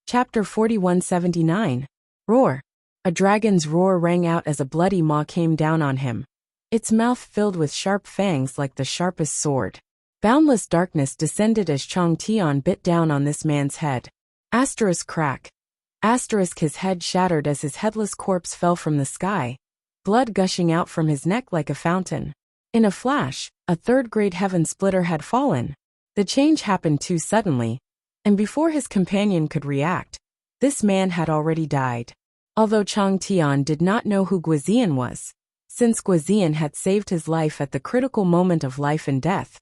Chapter 4179. Roar. A dragon's roar rang out as a bloody maw came down on him. Its mouth filled with sharp fangs like the sharpest sword. Boundless darkness descended as Chang Tian bit down on this man's head. Asterisk crack. Asterisk his head shattered as his headless corpse fell from the sky, blood gushing out from his neck like a fountain. In a flash, a third-grade heaven splitter had fallen. The change happened too suddenly, and before his companion could react, this man had already died. Although Chang Tian did not know who Guizian was, since Guizian had saved his life at the critical moment of life and death,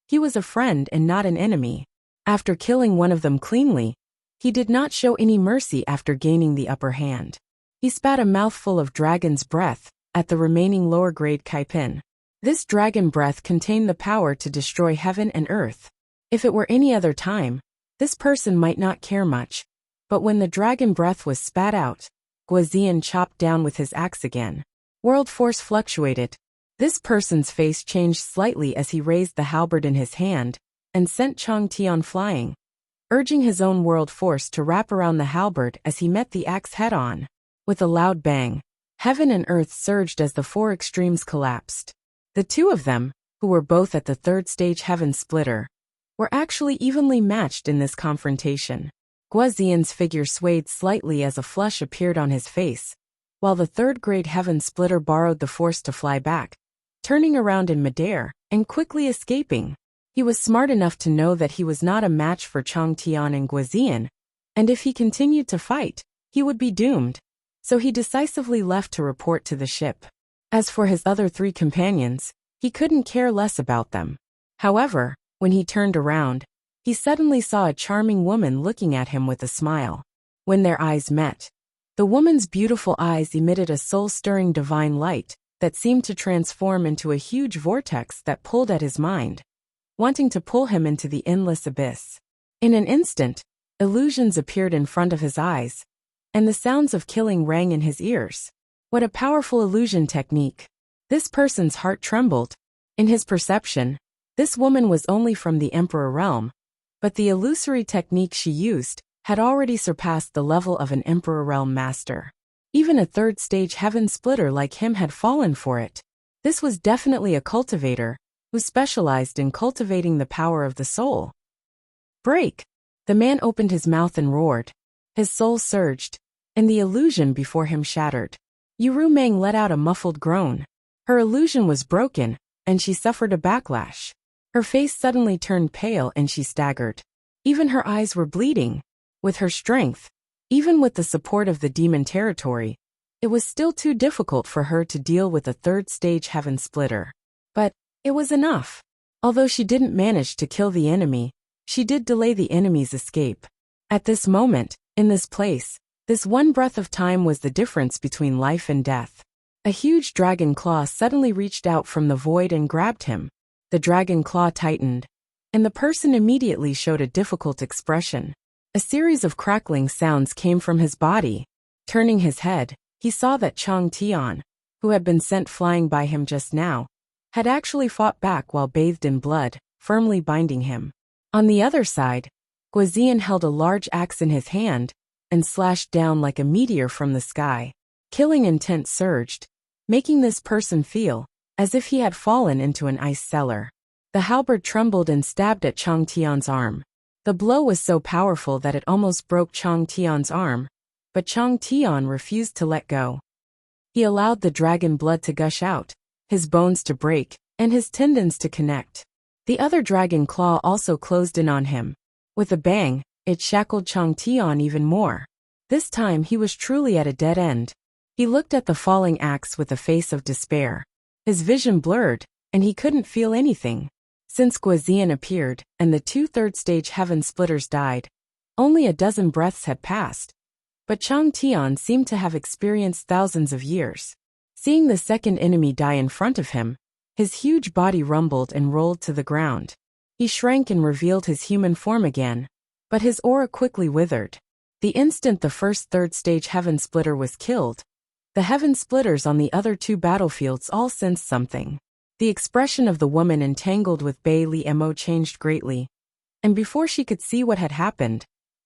he was a friend and not an enemy. After killing one of them cleanly, he did not show any mercy after gaining the upper hand. He spat a mouthful of dragon's breath at the remaining lower-grade Kaipin. This dragon breath contained the power to destroy heaven and earth. If it were any other time, this person might not care much, but when the dragon breath was spat out, Guizian chopped down with his axe again. World force fluctuated. This person's face changed slightly as he raised the halberd in his hand and sent Chang Tian flying, urging his own world force to wrap around the halberd as he met the axe head-on. With a loud bang, heaven and earth surged as the four extremes collapsed. The two of them, who were both at the third stage heaven splitter, were actually evenly matched in this confrontation. Guizian's figure swayed slightly as a flush appeared on his face, while the third-grade heaven splitter borrowed the force to fly back, turning around in midair and quickly escaping. He was smart enough to know that he was not a match for Chang Tian and Guizian, and if he continued to fight, he would be doomed. So he decisively left to report to the ship. As for his other three companions, he couldn't care less about them. However, when he turned around, he suddenly saw a charming woman looking at him with a smile. When their eyes met, the woman's beautiful eyes emitted a soul-stirring divine light that seemed to transform into a huge vortex that pulled at his mind, wanting to pull him into the endless abyss. In an instant, illusions appeared in front of his eyes, and the sounds of killing rang in his ears. What a powerful illusion technique! This person's heart trembled. In his perception, this woman was only from the Emperor realm, but the illusory technique she used had already surpassed the level of an Emperor realm master. Even a third-stage heaven splitter like him had fallen for it. This was definitely a cultivator, who specialized in cultivating the power of the soul. Break! The man opened his mouth and roared. His soul surged, and the illusion before him shattered. Yuru Meng let out a muffled groan. Her illusion was broken, and she suffered a backlash. Her face suddenly turned pale and she staggered. Even her eyes were bleeding. With her strength, even with the support of the demon territory, it was still too difficult for her to deal with a third-stage heaven splitter. But it was enough. Although she didn't manage to kill the enemy, she did delay the enemy's escape. At this moment, in this place, this one breath of time was the difference between life and death. A huge dragon claw suddenly reached out from the void and grabbed him. The dragon claw tightened, and the person immediately showed a difficult expression. A series of crackling sounds came from his body. Turning his head, he saw that Chang Tian, who had been sent flying by him just now, had actually fought back while bathed in blood, firmly binding him. On the other side, Guizian held a large axe in his hand and slashed down like a meteor from the sky. Killing intent surged, making this person feel as if he had fallen into an ice cellar. The halberd trembled and stabbed at Chang Tian's arm. The blow was so powerful that it almost broke Chang Tian's arm, but Chang Tian refused to let go. He allowed the dragon blood to gush out, his bones to break, and his tendons to connect. The other dragon claw also closed in on him. With a bang, it shackled Chang Tian even more. This time he was truly at a dead end. He looked at the falling axe with a face of despair. His vision blurred, and he couldn't feel anything. Since Guizian appeared and the two third-stage heaven splitters died, only a dozen breaths had passed. But Chang Tian seemed to have experienced thousands of years. Seeing the second enemy die in front of him, his huge body rumbled and rolled to the ground. He shrank and revealed his human form again, but his aura quickly withered. The instant the first third-stage heaven splitter was killed, the heaven splitters on the other two battlefields all sensed something. The expression of the woman entangled with Bai Li Mo changed greatly, and before she could see what had happened,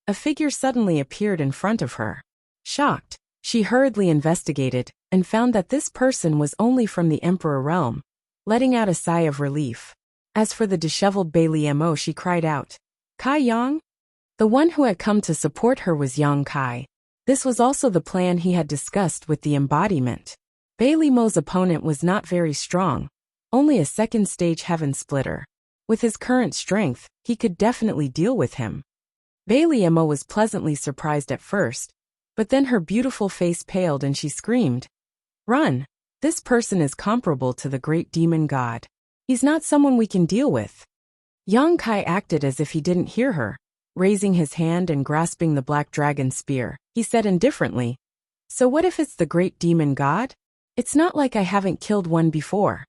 a figure suddenly appeared in front of her. Shocked, she hurriedly investigated and found that this person was only from the Emperor realm, letting out a sigh of relief. As for the disheveled Bailey Mo, she cried out, "Kai Yang?" The one who had come to support her was Yang Kai. This was also the plan he had discussed with the embodiment. Bailey Mo's opponent was not very strong, only a second-stage heaven splitter. With his current strength, he could definitely deal with him. Bailey Mo was pleasantly surprised at first, but then her beautiful face paled and she screamed, "Run! This person is comparable to the great demon god. He's not someone we can deal with." Yang Kai acted as if he didn't hear her. Raising his hand and grasping the black dragon spear, he said indifferently, "So what if it's the great demon god? It's not like I haven't killed one before."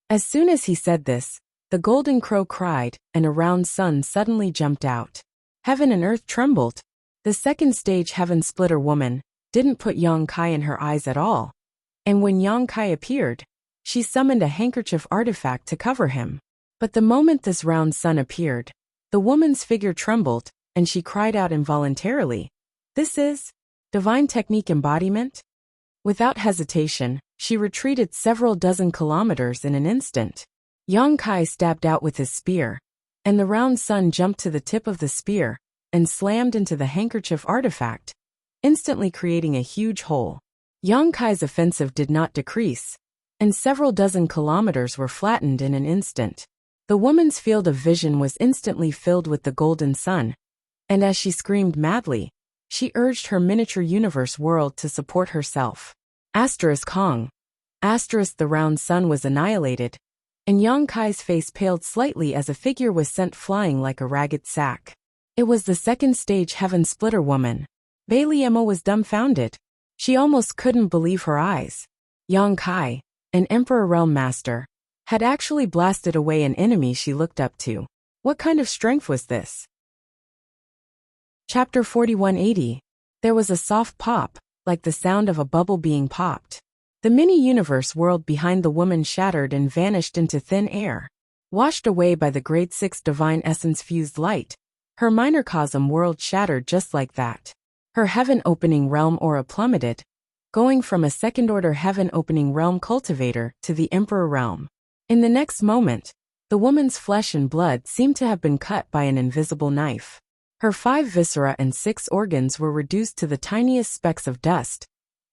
As soon as he said this, the golden crow cried, and a round sun suddenly jumped out. Heaven and earth trembled. The second-stage heaven splitter woman didn't put Yang Kai in her eyes at all. And when Yang Kai appeared, she summoned a handkerchief artifact to cover him. But the moment this round sun appeared, the woman's figure trembled, and she cried out involuntarily, "This is divine technique embodiment?" Without hesitation, she retreated several dozen kilometers in an instant. Yang Kai stabbed out with his spear, and the round sun jumped to the tip of the spear and slammed into the handkerchief artifact, instantly creating a huge hole. Yang Kai's offensive did not decrease, and several dozen kilometers were flattened in an instant. The woman's field of vision was instantly filled with the golden sun, and as she screamed madly, she urged her miniature universe world to support herself. Hong. The round sun was annihilated, and Yang Kai's face paled slightly as a figure was sent flying like a ragged sack. It was the second-stage heaven splitter woman. Bailey Mo was dumbfounded. She almost couldn't believe her eyes. Yang Kai, an Emperor Realm Master, had actually blasted away an enemy she looked up to. What kind of strength was this? Chapter 4180. There was a soft pop, like the sound of a bubble being popped. The mini-universe world behind the woman shattered and vanished into thin air. Washed away by the grade 6 divine essence-fused light, her microcosm world shattered just like that. Her heaven-opening realm aura plummeted, going from a second-order heaven-opening realm cultivator to the Emperor realm. In the next moment, the woman's flesh and blood seemed to have been cut by an invisible knife. Her 5 viscera and 6 organs were reduced to the tiniest specks of dust,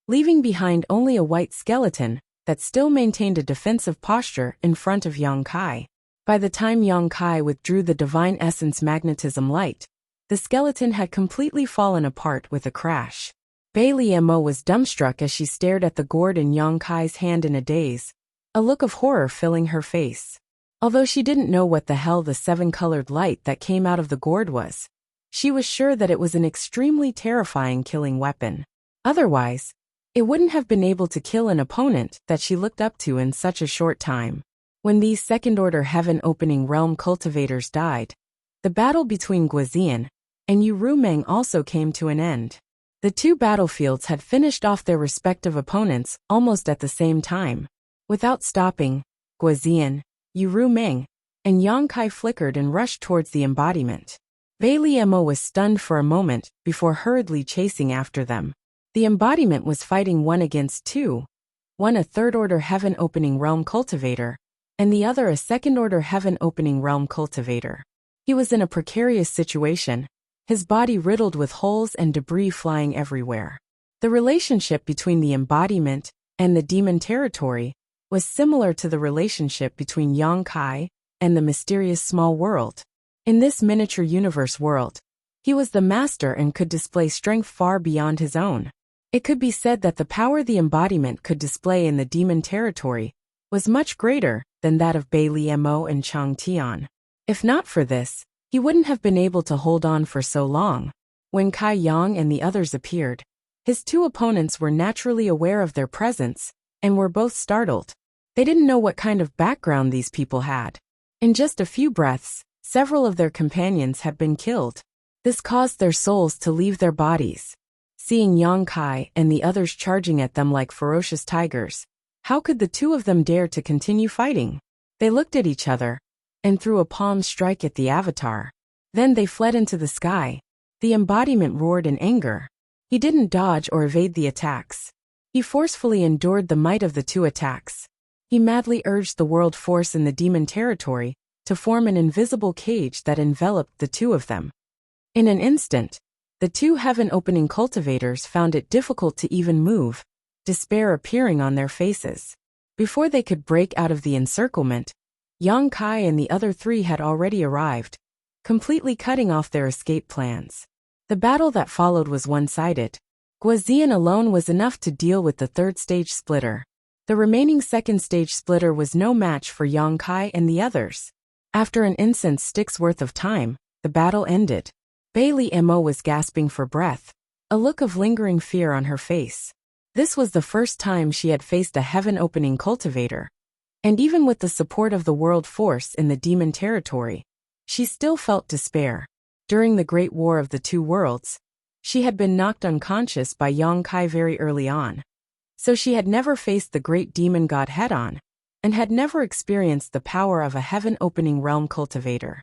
leaving behind only a white skeleton that still maintained a defensive posture in front of Yang Kai. By the time Yang Kai withdrew the divine essence magnetism light, the skeleton had completely fallen apart with a crash. Bailey Mo was dumbstruck as she stared at the gourd in Yang Kai's hand in a daze, a look of horror filling her face. Although she didn't know what the hell the 7-colored light that came out of the gourd was, she was sure that it was an extremely terrifying killing weapon. Otherwise, it wouldn't have been able to kill an opponent that she looked up to in such a short time. When these second-order heaven-opening realm cultivators died, the battle between Guizian and Yurumeng also came to an end. The two battlefields had finished off their respective opponents almost at the same time. Without stopping, Guizian, Yurumeng, and Yang Kai flickered and rushed towards the embodiment. Bailey Mo was stunned for a moment before hurriedly chasing after them. The embodiment was fighting 1 against 2, one a third-order heaven-opening realm cultivator, and the other a second-order heaven-opening realm cultivator. He was in a precarious situation, his body riddled with holes and debris flying everywhere. The relationship between the embodiment and the demon territory was similar to the relationship between Yang Kai and the mysterious small world. In this miniature universe world, he was the master and could display strength far beyond his own. It could be said that the power the embodiment could display in the demon territory was much greater than that of Bailey Mo and Chang Tian. If not for this, he wouldn't have been able to hold on for so long. When Kai Yang and the others appeared, his two opponents were naturally aware of their presence and were both startled. They didn't know what kind of background these people had. In just a few breaths, several of their companions had been killed. This caused their souls to leave their bodies. Seeing Yang Kai and the others charging at them like ferocious tigers, how could the two of them dare to continue fighting? They looked at each other and threw a palm strike at the avatar. Then they fled into the sky, The embodiment roared in anger. He didn't dodge or evade the attacks. He forcefully endured the might of the two attacks. He madly urged the world force in the demon territory to form an invisible cage that enveloped the two of them. In an instant, the two heaven-opening cultivators found it difficult to even move, despair appearing on their faces. Before they could break out of the encirclement, Yang Kai and the other three had already arrived, completely cutting off their escape plans. The battle that followed was one-sided. Guazian alone was enough to deal with the third-stage splitter. The remaining second-stage splitter was no match for Yang Kai and the others. After an incense stick's worth of time, the battle ended. Bailey Mo was gasping for breath, a look of lingering fear on her face. This was the first time she had faced a heaven-opening cultivator. And even with the support of the world force in the demon territory, she still felt despair. During the Great War of the Two Worlds, she had been knocked unconscious by Yang Kai very early on. So she had never faced the great demon god head-on, and had never experienced the power of a heaven-opening realm cultivator.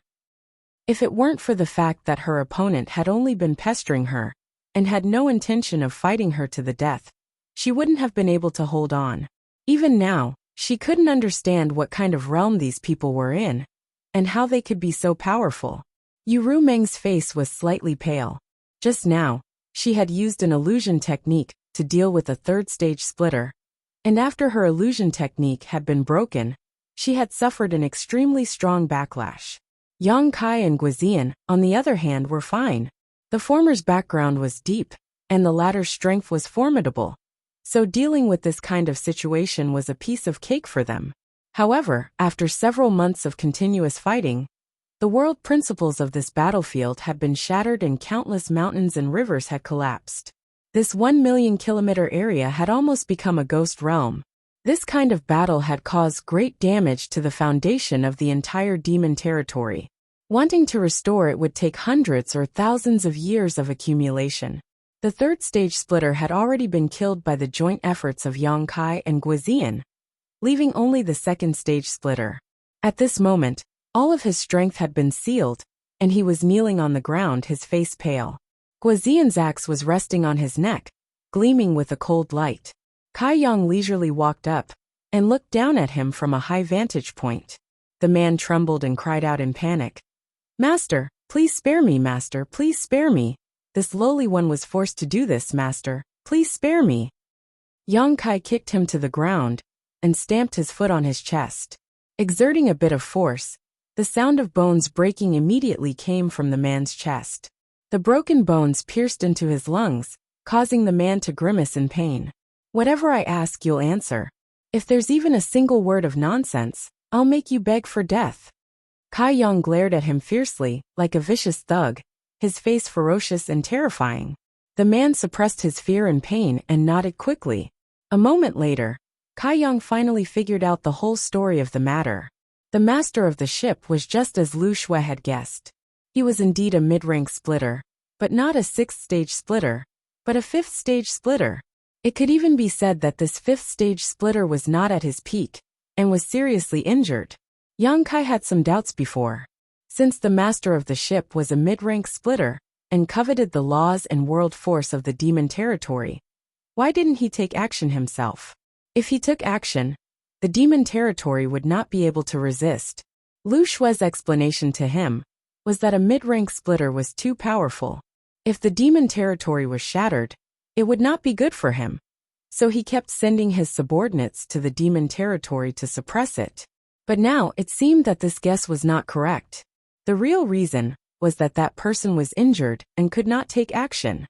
If it weren't for the fact that her opponent had only been pestering her, and had no intention of fighting her to the death, she wouldn't have been able to hold on. Even now, she couldn't understand what kind of realm these people were in, and how they could be so powerful. Yu Meng's face was slightly pale. Just now, she had used an illusion technique to deal with a third-stage splitter, and after her illusion technique had been broken, she had suffered an extremely strong backlash. Yang Kai and Guazian, on the other hand, were fine. The former's background was deep, and the latter's strength was formidable, so dealing with this kind of situation was a piece of cake for them. However, after several months of continuous fighting, the world principles of this battlefield had been shattered and countless mountains and rivers had collapsed. This 1 million kilometer area had almost become a ghost realm. This kind of battle had caused great damage to the foundation of the entire demon territory. Wanting to restore it would take hundreds or thousands of years of accumulation. The third-stage splitter had already been killed by the joint efforts of Yang Kai and Guazian, leaving only the second-stage splitter. At this moment, all of his strength had been sealed, and he was kneeling on the ground, his face pale. Guazian's axe was resting on his neck, gleaming with a cold light. Kai Yang leisurely walked up and looked down at him from a high vantage point. The man trembled and cried out in panic. "Master, please spare me, master, please spare me. This lowly one was forced to do this, master, please spare me." Yang Kai kicked him to the ground and stamped his foot on his chest. Exerting a bit of force, the sound of bones breaking immediately came from the man's chest. The broken bones pierced into his lungs, causing the man to grimace in pain. "Whatever I ask, you'll answer. If there's even a single word of nonsense, I'll make you beg for death." Kai Yang glared at him fiercely, like a vicious thug, his face ferocious and terrifying. The man suppressed his fear and pain and nodded quickly. A moment later, Kai Yang finally figured out the whole story of the matter. The master of the ship was just as Lu Shui had guessed. He was indeed a mid-rank splitter, but not a sixth-stage splitter, but a fifth-stage splitter. It could even be said that this fifth-stage splitter was not at his peak, and was seriously injured. Yang Kai had some doubts before. Since the master of the ship was a mid-rank splitter, and coveted the laws and world force of the demon territory, why didn't he take action himself? If he took action, the demon territory would not be able to resist. Lu Shui's explanation to him was that a mid-rank splitter was too powerful. If the demon territory was shattered, it would not be good for him. So he kept sending his subordinates to the demon territory to suppress it. But now it seemed that this guess was not correct. The real reason was that that person was injured and could not take action.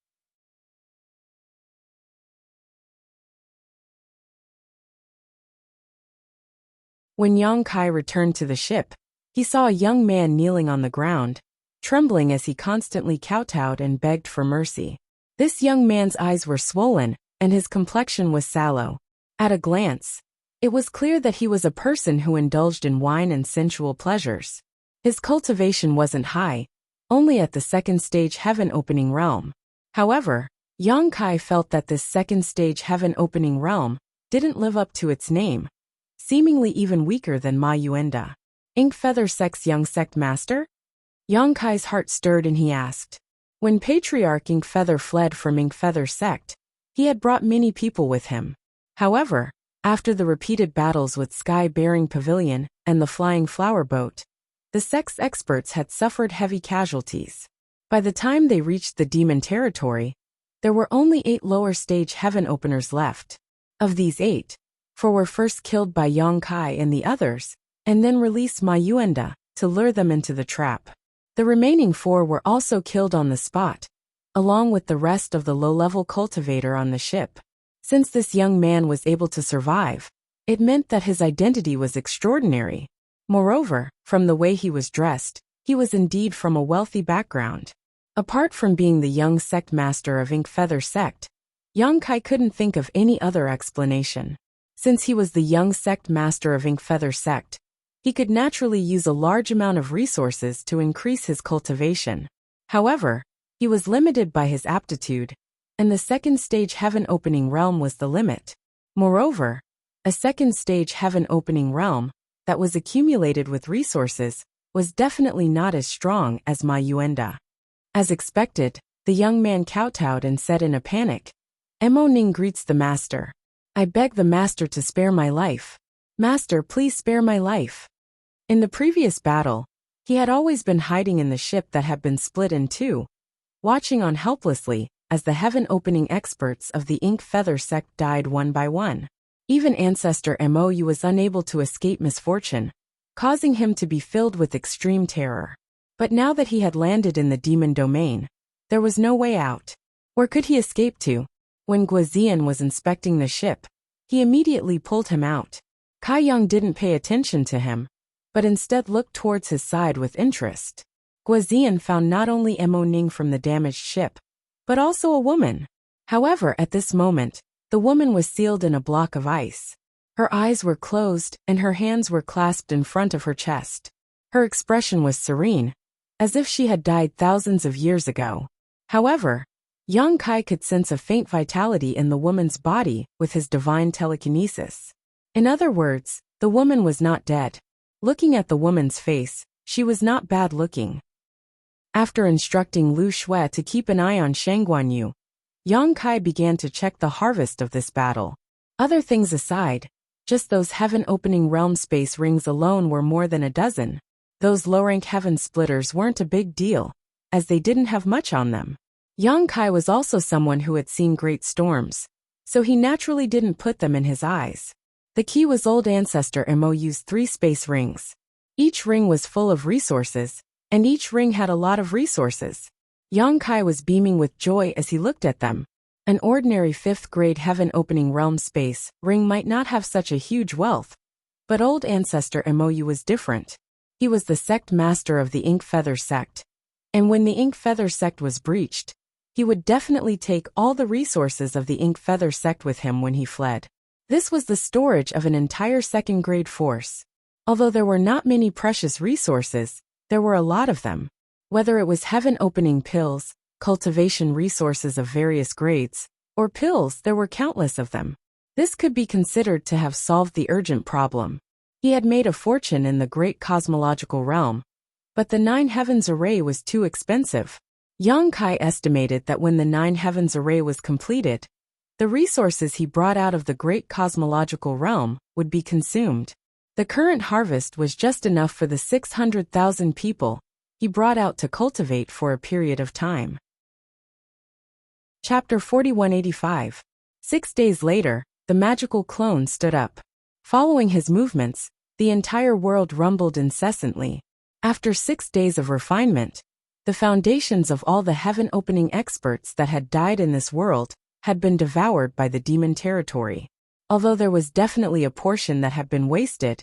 When Yang Kai returned to the ship, he saw a young man kneeling on the ground, trembling as he constantly kowtowed and begged for mercy. This young man's eyes were swollen, and his complexion was sallow. At a glance, it was clear that he was a person who indulged in wine and sensual pleasures. His cultivation wasn't high, only at the second-stage heaven-opening realm. However, Yang Kai felt that this second-stage heaven-opening realm didn't live up to its name, seemingly even weaker than Ma Yuenda. "Ink Feather Sect's young sect master?" Yang Kai's heart stirred and he asked. When Patriarch Inkfeather fled from Inkfeather sect, he had brought many people with him. However, after the repeated battles with Sky-Bearing Pavilion and the Flying Flower Boat, the sect's experts had suffered heavy casualties. By the time they reached the demon territory, there were only 8 lower-stage heaven openers left. Of these 8, 4 were first killed by Yang Kai and the others, and then released Ma Yuanda to lure them into the trap. The remaining 4 were also killed on the spot, along with the rest of the low-level cultivator on the ship. Since this young man was able to survive, it meant that his identity was extraordinary. Moreover, from the way he was dressed, he was indeed from a wealthy background. Apart from being the young sect master of Inkfeather sect, Yang Kai couldn't think of any other explanation. Since he was the young sect master of Inkfeather sect, he could naturally use a large amount of resources to increase his cultivation. However, he was limited by his aptitude, and the second stage heaven opening realm was the limit. Moreover, a second stage heaven opening realm that was accumulated with resources was definitely not as strong as Ma Yuanda. As expected, the young man kowtowed and said in a panic, "Mo Ning greets the master. I beg the master to spare my life. Master, please spare my life." In the previous battle, he had always been hiding in the ship that had been split in 2, watching on helplessly as the heaven-opening experts of the Inkfeather sect died one by one. Even Ancestor Mou was unable to escape misfortune, causing him to be filled with extreme terror. But now that he had landed in the demon domain, there was no way out. Where could he escape to? When Guozian was inspecting the ship, he immediately pulled him out. Kai Yang didn't pay attention to him, but instead looked towards his side with interest. Guozian found not only Mo Ning from the damaged ship, but also a woman. However, at this moment, the woman was sealed in a block of ice. Her eyes were closed and her hands were clasped in front of her chest. Her expression was serene, as if she had died thousands of years ago. However, Yang Kai could sense a faint vitality in the woman's body with his divine telekinesis. In other words, the woman was not dead. Looking at the woman's face, she was not bad looking. After instructing Lu Shui to keep an eye on Shangguanyu, Yang Kai began to check the harvest of this battle. Other things aside, just those heaven-opening realm space rings alone were more than a dozen. Those low-rank heaven splitters weren't a big deal, as they didn't have much on them. Yang Kai was also someone who had seen great storms, so he naturally didn't put them in his eyes. The key was old ancestor Mou's 3 space rings. Each ring was full of resources, and each ring had a lot of resources. Yang Kai was beaming with joy as he looked at them. An ordinary 5th-grade heaven-opening realm space ring might not have such a huge wealth, but old ancestor Mou was different. He was the sect master of the Inkfeather sect, and when the Inkfeather sect was breached, he would definitely take all the resources of the Inkfeather sect with him when he fled. This was the storage of an entire 2nd-grade force. Although there were not many precious resources, there were a lot of them. Whether it was heaven-opening pills, cultivation resources of various grades, or pills, there were countless of them. This could be considered to have solved the urgent problem. He had made a fortune in the great cosmological realm, but the 9 heavens array was too expensive. Yang Kai estimated that when the 9 heavens array was completed, the resources he brought out of the great cosmological realm would be consumed. The current harvest was just enough for the 600,000 people he brought out to cultivate for a period of time. Chapter 4185. 6 days later, the magical clone stood up. Following his movements, the entire world rumbled incessantly. After 6 days of refinement, the foundations of all the heaven-opening experts that had died in this world had been devoured by the demon territory. Although there was definitely a portion that had been wasted,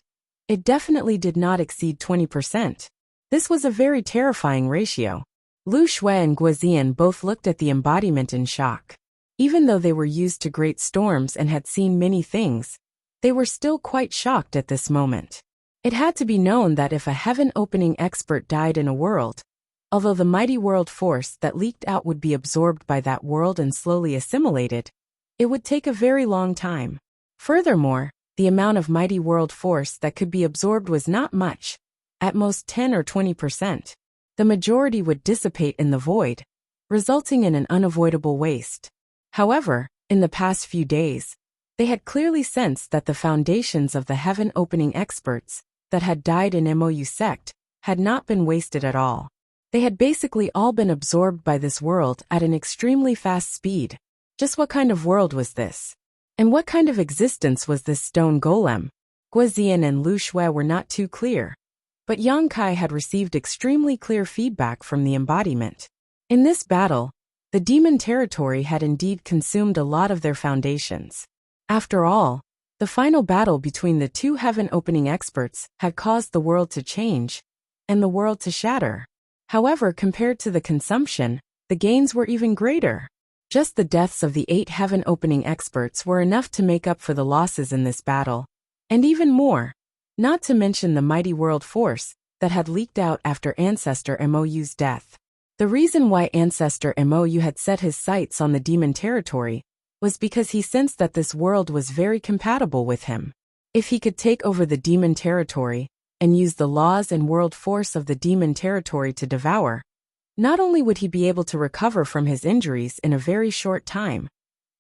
it definitely did not exceed 20%. This was a very terrifying ratio. Lu Shui and Guozian both looked at the embodiment in shock. Even though they were used to great storms and had seen many things, they were still quite shocked at this moment. It had to be known that if a heaven-opening expert died in a world, although the mighty world force that leaked out would be absorbed by that world and slowly assimilated, it would take a very long time. Furthermore, the amount of mighty world force that could be absorbed was not much, at most 10 or 20%. The majority would dissipate in the void, resulting in an unavoidable waste. However, in the past few days, they had clearly sensed that the foundations of the heaven-opening experts that had died in Mou sect had not been wasted at all. They had basically all been absorbed by this world at an extremely fast speed. Just what kind of world was this? And what kind of existence was this stone golem? Guizian and Lu Shui were not too clear, but Yang Kai had received extremely clear feedback from the embodiment. In this battle, the demon territory had indeed consumed a lot of their foundations. After all, the final battle between the two heaven-opening experts had caused the world to change, and the world to shatter. However, compared to the consumption, the gains were even greater. Just the deaths of the 8 heaven-opening experts were enough to make up for the losses in this battle, and even more, not to mention the mighty world force that had leaked out after Ancestor Mou's death. The reason why Ancestor Mou had set his sights on the demon territory was because he sensed that this world was very compatible with him. If he could take over the demon territory and use the laws and world force of the demon territory to devour, not only would he be able to recover from his injuries in a very short time,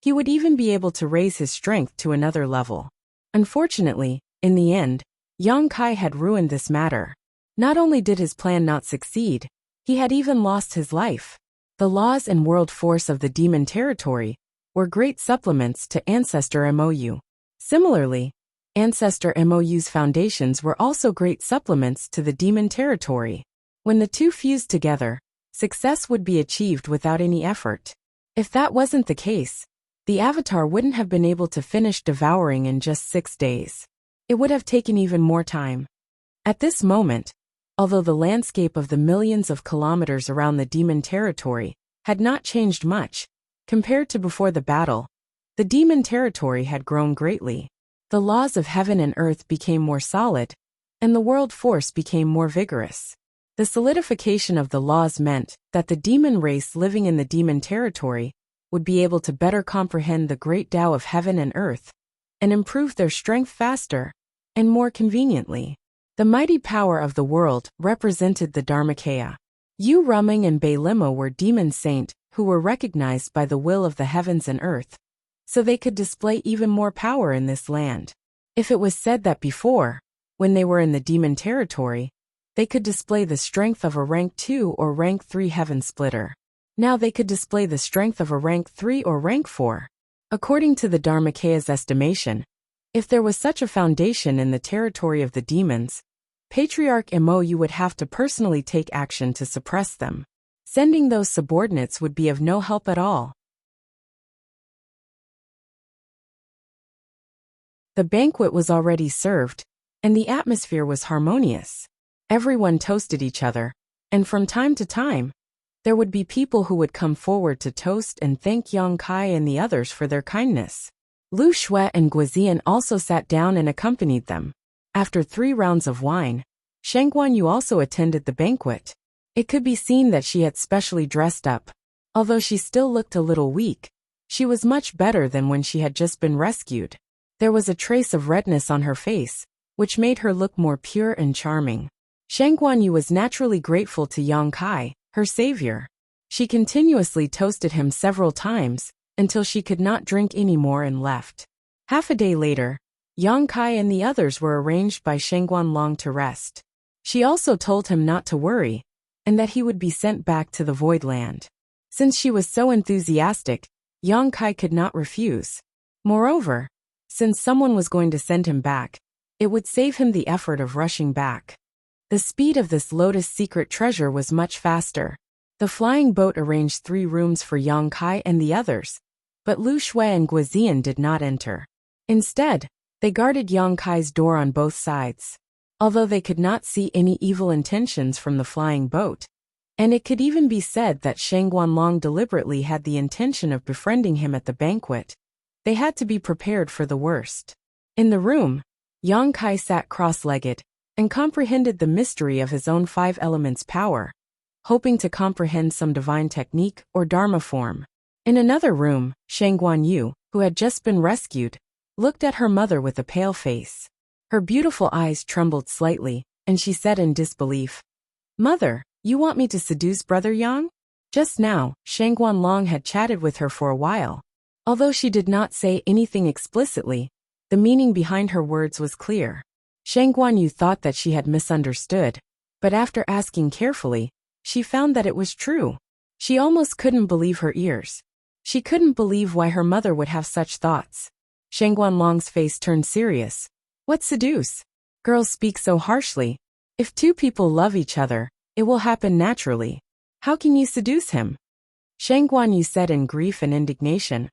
he would even be able to raise his strength to another level. Unfortunately, in the end, Yang Kai had ruined this matter. Not only did his plan not succeed, he had even lost his life. The laws and world force of the demon territory were great supplements to Ancestor Mou. Similarly, Ancestor Mou's foundations were also great supplements to the demon territory. When the two fused together, success would be achieved without any effort. If that wasn't the case, the Avatar wouldn't have been able to finish devouring in just 6 days. It would have taken even more time. At this moment, although the landscape of the millions of kilometers around the demon territory had not changed much, compared to before the battle, the demon territory had grown greatly. The laws of heaven and earth became more solid, and the world force became more vigorous. The solidification of the laws meant that the demon race living in the demon territory would be able to better comprehend the great Tao of heaven and earth, and improve their strength faster and more conveniently. The mighty power of the world represented the Dharmakaya. Yu Ruming and Bei Limo were demon saint who were recognized by the will of the heavens and earth, so they could display even more power in this land. If it was said that before, when they were in the demon territory, they could display the strength of a rank 2 or rank 3 heaven splitter. Now they could display the strength of a rank 3 or rank 4. According to the Dharmakaya's estimation, if there was such a foundation in the territory of the demons, Patriarch Mou would have to personally take action to suppress them. Sending those subordinates would be of no help at all. The banquet was already served, and the atmosphere was harmonious. Everyone toasted each other, and from time to time, there would be people who would come forward to toast and thank Yang Kai and the others for their kindness. Lu Shui and Guizian also sat down and accompanied them. After 3 rounds of wine, Sheng Guanyu also attended the banquet. It could be seen that she had specially dressed up. Although she still looked a little weak, she was much better than when she had just been rescued. There was a trace of redness on her face, which made her look more pure and charming. Sheng Guanyu was naturally grateful to Yang Kai, her savior. She continuously toasted him several times, until she could not drink any more and left. Half a day later, Yang Kai and the others were arranged by Sheng Guanlong to rest. She also told him not to worry, and that he would be sent back to the Void Land. Since she was so enthusiastic, Yang Kai could not refuse. Moreover, since someone was going to send him back, it would save him the effort of rushing back. The speed of this Lotus secret treasure was much faster. The flying boat arranged 3 rooms for Yang Kai and the others, but Lu Shui and Guizian did not enter. Instead, they guarded Yang Kai's door on both sides. Although they could not see any evil intentions from the flying boat, and it could even be said that Sheng Guanlong deliberately had the intention of befriending him at the banquet, they had to be prepared for the worst. In the room, Yang Kai sat cross-legged and comprehended the mystery of his own 5 elements power, hoping to comprehend some divine technique or dharma form. In another room, Sheng Guanyu, who had just been rescued, looked at her mother with a pale face. Her beautiful eyes trembled slightly, and she said in disbelief, "Mother, you want me to seduce Brother Yang?" Just now, Shang Guanlong had chatted with her for a while. Although she did not say anything explicitly, the meaning behind her words was clear. Shang Guanyu thought that she had misunderstood, but after asking carefully, she found that it was true. She almost couldn't believe her ears. She couldn't believe why her mother would have such thoughts. Shang Guanlong's face turned serious. What seduce? Girls speak so harshly. If two people love each other, it will happen naturally. How can you seduce him? Shang Guanyu said in grief and indignation.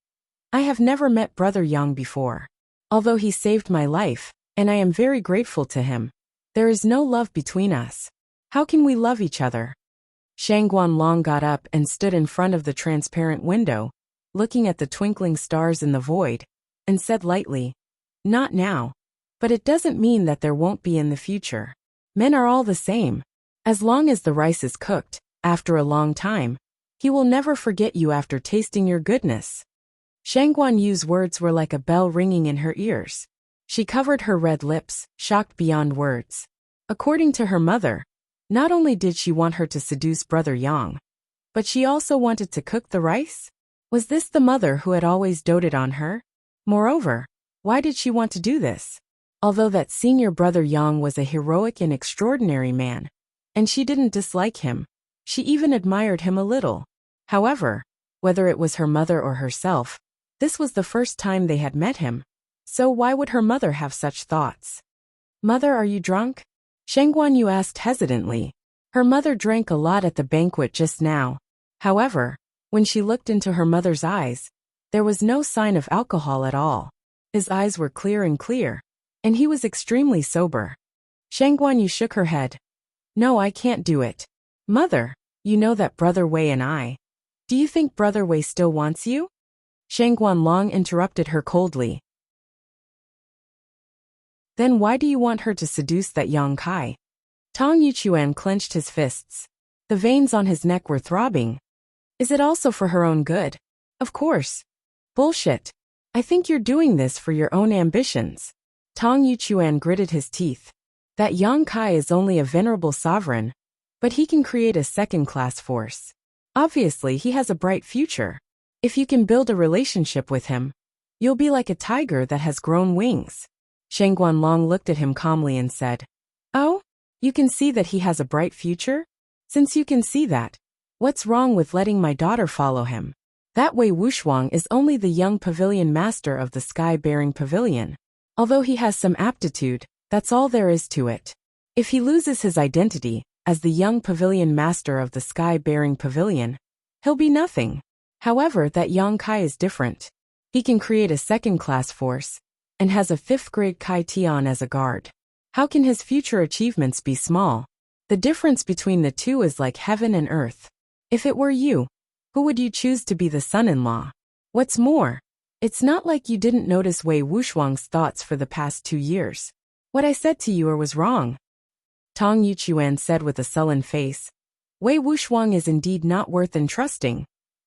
I have never met Brother Yang before. Although he saved my life, and I am very grateful to him, there is no love between us. How can we love each other? Shang Guanlong got up and stood in front of the transparent window, looking at the twinkling stars in the void, and said lightly, Not now. But it doesn't mean that there won't be in the future. Men are all the same. As long as the rice is cooked, after a long time, he will never forget you after tasting your goodness. Shang Guanyu's words were like a bell ringing in her ears. She covered her red lips, shocked beyond words. According to her mother, not only did she want her to seduce Brother Yang, but she also wanted to cook the rice? Was this the mother who had always doted on her? Moreover, why did she want to do this? Although that senior Brother Yang was a heroic and extraordinary man, and she didn't dislike him, she even admired him a little. However, whether it was her mother or herself, this was the first time they had met him. So why would her mother have such thoughts? Mother, are you drunk? Shang Guanyu asked hesitantly. Her mother drank a lot at the banquet just now. However, when she looked into her mother's eyes, there was no sign of alcohol at all. His eyes were clear, and he was extremely sober. Shang Guanyu shook her head. No, I can't do it. Mother, you know that Brother Wei and I. Do you think Brother Wei still wants you? Shang Guanlong interrupted her coldly. Then why do you want her to seduce that Yang Kai? Tong Yuchuan clenched his fists. The veins on his neck were throbbing. Is it also for her own good? Of course. Bullshit. I think you're doing this for your own ambitions. Tong Yuchuan gritted his teeth. That Yang Kai is only a venerable sovereign, but he can create a second-class force. Obviously, he has a bright future. If you can build a relationship with him, you'll be like a tiger that has grown wings. Shang Guanlong looked at him calmly and said, Oh? You can see that he has a bright future? Since you can see that, what's wrong with letting my daughter follow him? That Wei Wuxia is only the young pavilion master of the sky-bearing pavilion. Although he has some aptitude, that's all there is to it. If he loses his identity as the young pavilion master of the sky-bearing pavilion, he'll be nothing. However, that Yang Kai is different. He can create a second-class force, and has a 5th-grade Kai Tian as a guard. How can his future achievements be small? The difference between the two is like heaven and earth. If it were you, who would you choose to be the son-in-law? What's more, it's not like you didn't notice Wei Wuxuang's thoughts for the past 2 years. What I said to you or was wrong? Tong Yuchuan said with a sullen face. Wei Wuxuang is indeed not worth entrusting.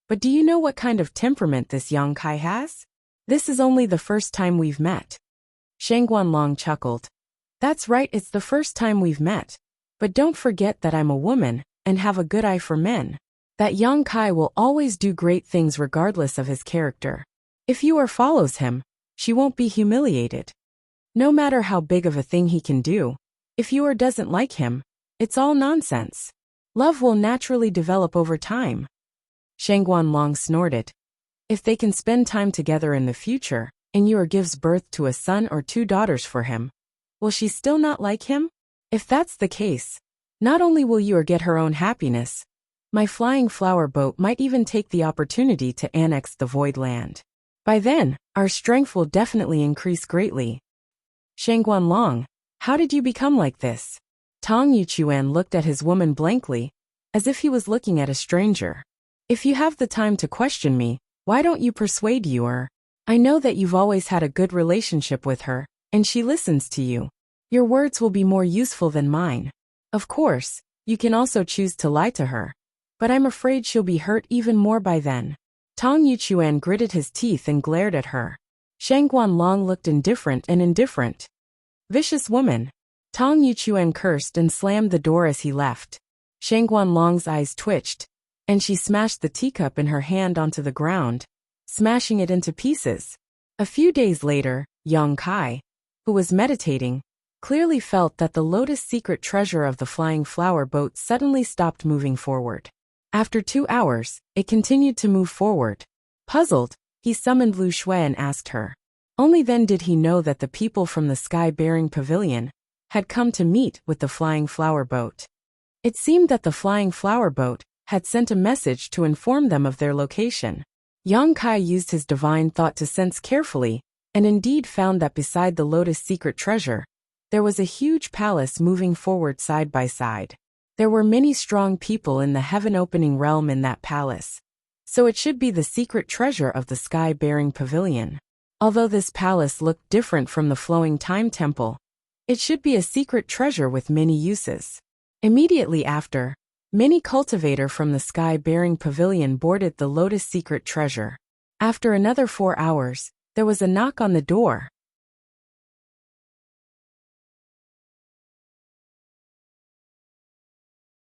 But do you know what kind of temperament this Yang Kai has? This is only the first time we've met. Shang Guanlong chuckled. That's right, it's the first time we've met. But don't forget that I'm a woman, and have a good eye for men. That Yang Kai will always do great things regardless of his character. If Yu follows him, she won't be humiliated. No matter how big of a thing he can do, if Yu doesn't like him, it's all nonsense. Love will naturally develop over time. Shang Guanlong snorted. If they can spend time together in the future, and Yu gives birth to a son or 2 daughters for him, will she still not like him? If that's the case, not only will Yu get her own happiness, my flying flower boat might even take the opportunity to annex the void land. By then, our strength will definitely increase greatly. Shang Guanlong, how did you become like this? Tong Yuchuan looked at his woman blankly, as if he was looking at a stranger. If you have the time to question me, why don't you persuade Yu? I know that you've always had a good relationship with her, and she listens to you. Your words will be more useful than mine. Of course, you can also choose to lie to her, but I'm afraid she'll be hurt even more by then. Tong Yuchuan gritted his teeth and glared at her. Shang Guanlong looked indifferent. Vicious woman. Tong Yuchuan cursed and slammed the door as he left. Shang Guanlong's eyes twitched. and she smashed the teacup in her hand onto the ground, smashing it into pieces. A few days later, Yang Kai, who was meditating, clearly felt that the lotus secret treasure of the flying flower boat suddenly stopped moving forward. After 2 hours, it continued to move forward. Puzzled, he summoned Lu Shui and asked her. Only then did he know that the people from the sky-bearing pavilion had come to meet with the flying flower boat. It seemed that the flying flower boat had sent a message to inform them of their location. Yang Kai used his divine thought to sense carefully, and indeed found that beside the lotus secret treasure, there was a huge palace moving forward side by side. There were many strong people in the heaven-opening realm in that palace, so it should be the secret treasure of the sky-bearing pavilion. Although this palace looked different from the flowing time temple, it should be a secret treasure with many uses. Immediately after, many cultivator from the sky-bearing pavilion boarded the lotus secret treasure. After another 4 hours, there was a knock on the door.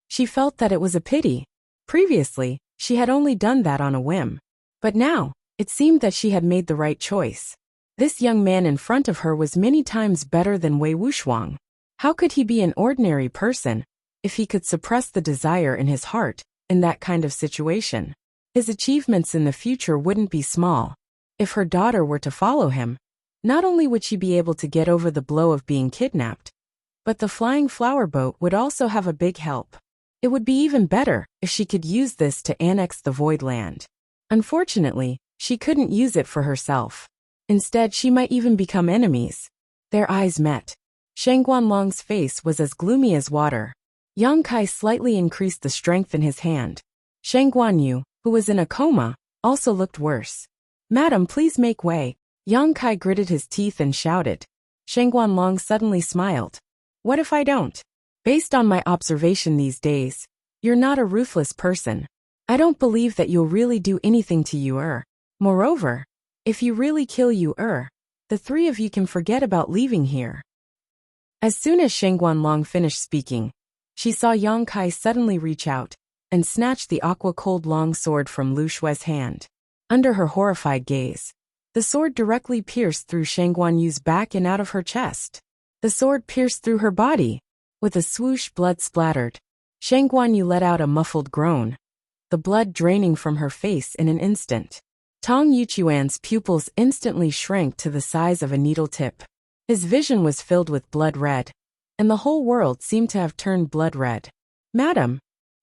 She felt that it was a pity. Previously, she had only done that on a whim. But now, it seemed that she had made the right choice. This young man in front of her was many times better than Wei Wuxia. How could he be an ordinary person if he could suppress the desire in his heart in that kind of situation? His achievements in the future wouldn't be small. If her daughter were to follow him, not only would she be able to get over the blow of being kidnapped, but the flying flower boat would also have a big help. It would be even better if she could use this to annex the Void Land. Unfortunately, she couldn't use it for herself. Instead, she might even become enemies. Their eyes met. Shang Guanlong's face was as gloomy as water. Yang Kai slightly increased the strength in his hand. Shang Guanyu, who was in a coma, also looked worse. "Madam, please make way." Yang Kai gritted his teeth and shouted. Shang Guanlong suddenly smiled. "What if I don't? Based on my observation these days, you're not a ruthless person. I don't believe that you'll really do anything to Yu. Moreover, if you really kill Yu, the three of you can forget about leaving here." As soon as Shang Guanlong finished speaking, she saw Yang Kai suddenly reach out and snatch the aqua-cold long sword from Lu Shui's hand. Under her horrified gaze, the sword directly pierced through Shang Guanyu's back and out of her chest. The sword pierced through her body. With a swoosh, blood splattered. Shang Guanyu let out a muffled groan, the blood draining from her face in an instant. Tong Yuchuan's pupils instantly shrank to the size of a needle tip. His vision was filled with blood red, and the whole world seemed to have turned blood red. "Madam,"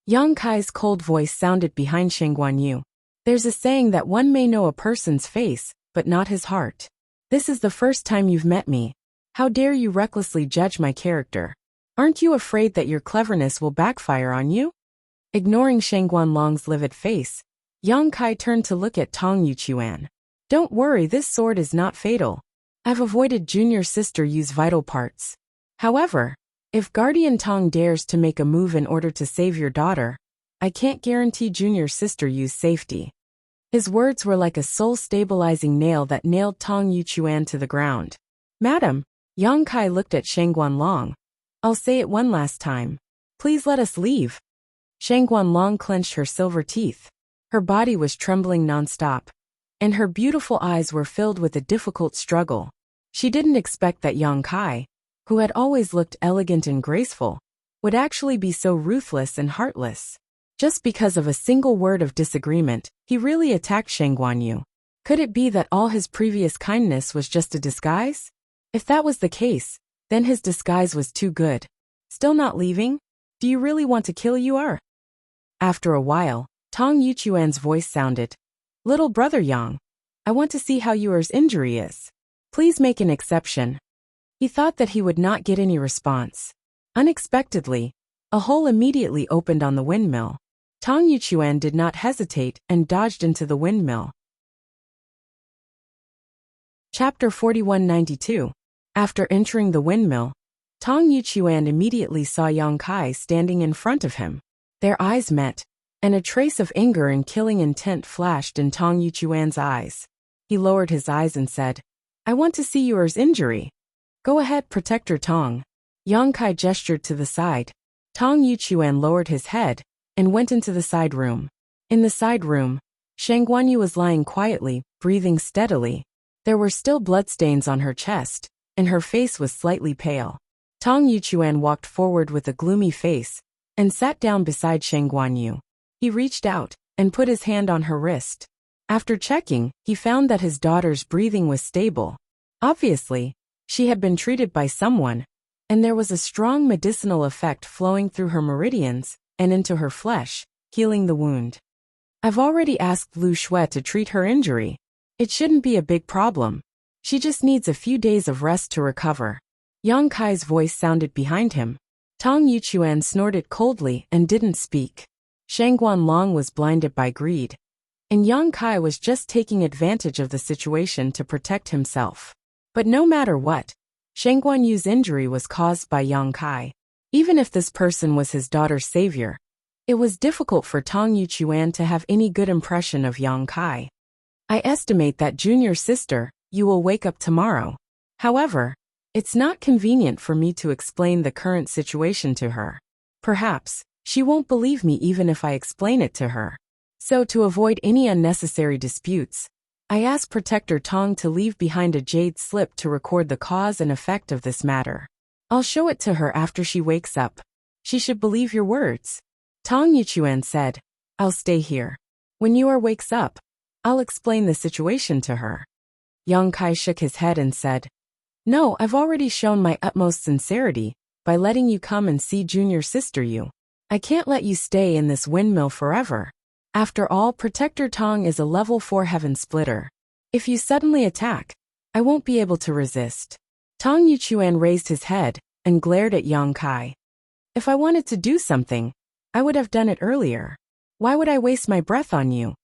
Yang Kai's cold voice sounded behind Shang Guanyu. "There's a saying that one may know a person's face, but not his heart. This is the first time you've met me. How dare you recklessly judge my character? Aren't you afraid that your cleverness will backfire on you?" Ignoring Shang Guanlong's livid face, Yang Kai turned to look at Tong Yuchuan. "Don't worry, this sword is not fatal. I've avoided junior sister Yu's vital parts. However, if Guardian Tong dares to make a move in order to save your daughter, I can't guarantee junior sister Yu's safety." His words were like a soul-stabilizing nail that nailed Tong Yuchuan to the ground. "Madam," Yang Kai looked at Shang Guanlong. "I'll say it one last time. Please let us leave." Shang Guanlong clenched her silver teeth. Her body was trembling nonstop, and her beautiful eyes were filled with a difficult struggle. She didn't expect that Yang Kai, who had always looked elegant and graceful, would actually be so ruthless and heartless. Just because of a single word of disagreement, he really attacked Shang Guanyu. Could it be that all his previous kindness was just a disguise? If that was the case, then his disguise was too good. "Still not leaving? Do you really want to kill Yu? After a while, Tong Yuchuan's voice sounded. "Little brother Yang, I want to see how Yu's injury is. Please make an exception." He thought that he would not get any response. Unexpectedly, a hole immediately opened on the windmill. Tong Yuchuan did not hesitate and dodged into the windmill. Chapter 4192. After entering the windmill, Tong Yuchuan immediately saw Yang Kai standing in front of him. Their eyes met, and a trace of anger and killing intent flashed in Tong Yuchuan's eyes. He lowered his eyes and said, "I want to see yours injury. Go ahead, Protector Tong." Yang Kai gestured to the side. Tong Yuchuan lowered his head and went into the side room. In the side room, Shang Guanyu was lying quietly, breathing steadily. There were still bloodstains on her chest, and her face was slightly pale. Tong Yuchuan walked forward with a gloomy face and sat down beside Shang Guanyu. He reached out and put his hand on her wrist. After checking, he found that his daughter's breathing was stable. Obviously, she had been treated by someone, and there was a strong medicinal effect flowing through her meridians and into her flesh, healing the wound. I've already asked Lu Shui to treat her injury. It shouldn't be a big problem. She just needs a few days of rest to recover. Yang Kai's voice sounded behind him. Tong Yuchuan snorted coldly and didn't speak. Shang Guanlong was blinded by greed, and Yang Kai was just taking advantage of the situation to protect himself. But no matter what, Shang Guanyu's injury was caused by Yang Kai. Even if this person was his daughter's savior, it was difficult for Tong Yuchuan to have any good impression of Yang Kai. I estimate that junior sister, you will wake up tomorrow. However, it's not convenient for me to explain the current situation to her. Perhaps she won't believe me even if I explain it to her. So to avoid any unnecessary disputes, I ask Protector Tong to leave behind a jade slip to record the cause and effect of this matter. I'll show it to her after she wakes up. She should believe your words. Tong Yuchuan said, I'll stay here. When Yuer wakes up, I'll explain the situation to her. Yang Kai shook his head and said, No, I've already shown my utmost sincerity by letting you come and see junior sister Yu. I can't let you stay in this windmill forever. After all, Protector Tong is a level 4 heaven splitter. If you suddenly attack, I won't be able to resist. Tong Yuchuan raised his head and glared at Yang Kai. If I wanted to do something, I would have done it earlier. Why would I waste my breath on you?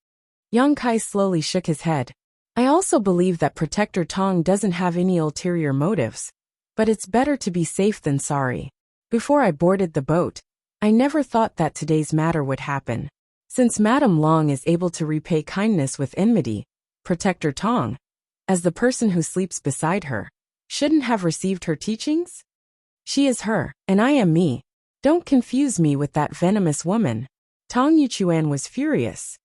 Yang Kai slowly shook his head. I also believe that Protector Tong doesn't have any ulterior motives, but it's better to be safe than sorry. Before I boarded the boat, I never thought that today's matter would happen. Since Madame Long is able to repay kindness with enmity, Protector Tong, as the person who sleeps beside her, shouldn't have received her teachings? She is her, and I am me. Don't confuse me with that venomous woman. Tong Yuchuan was furious.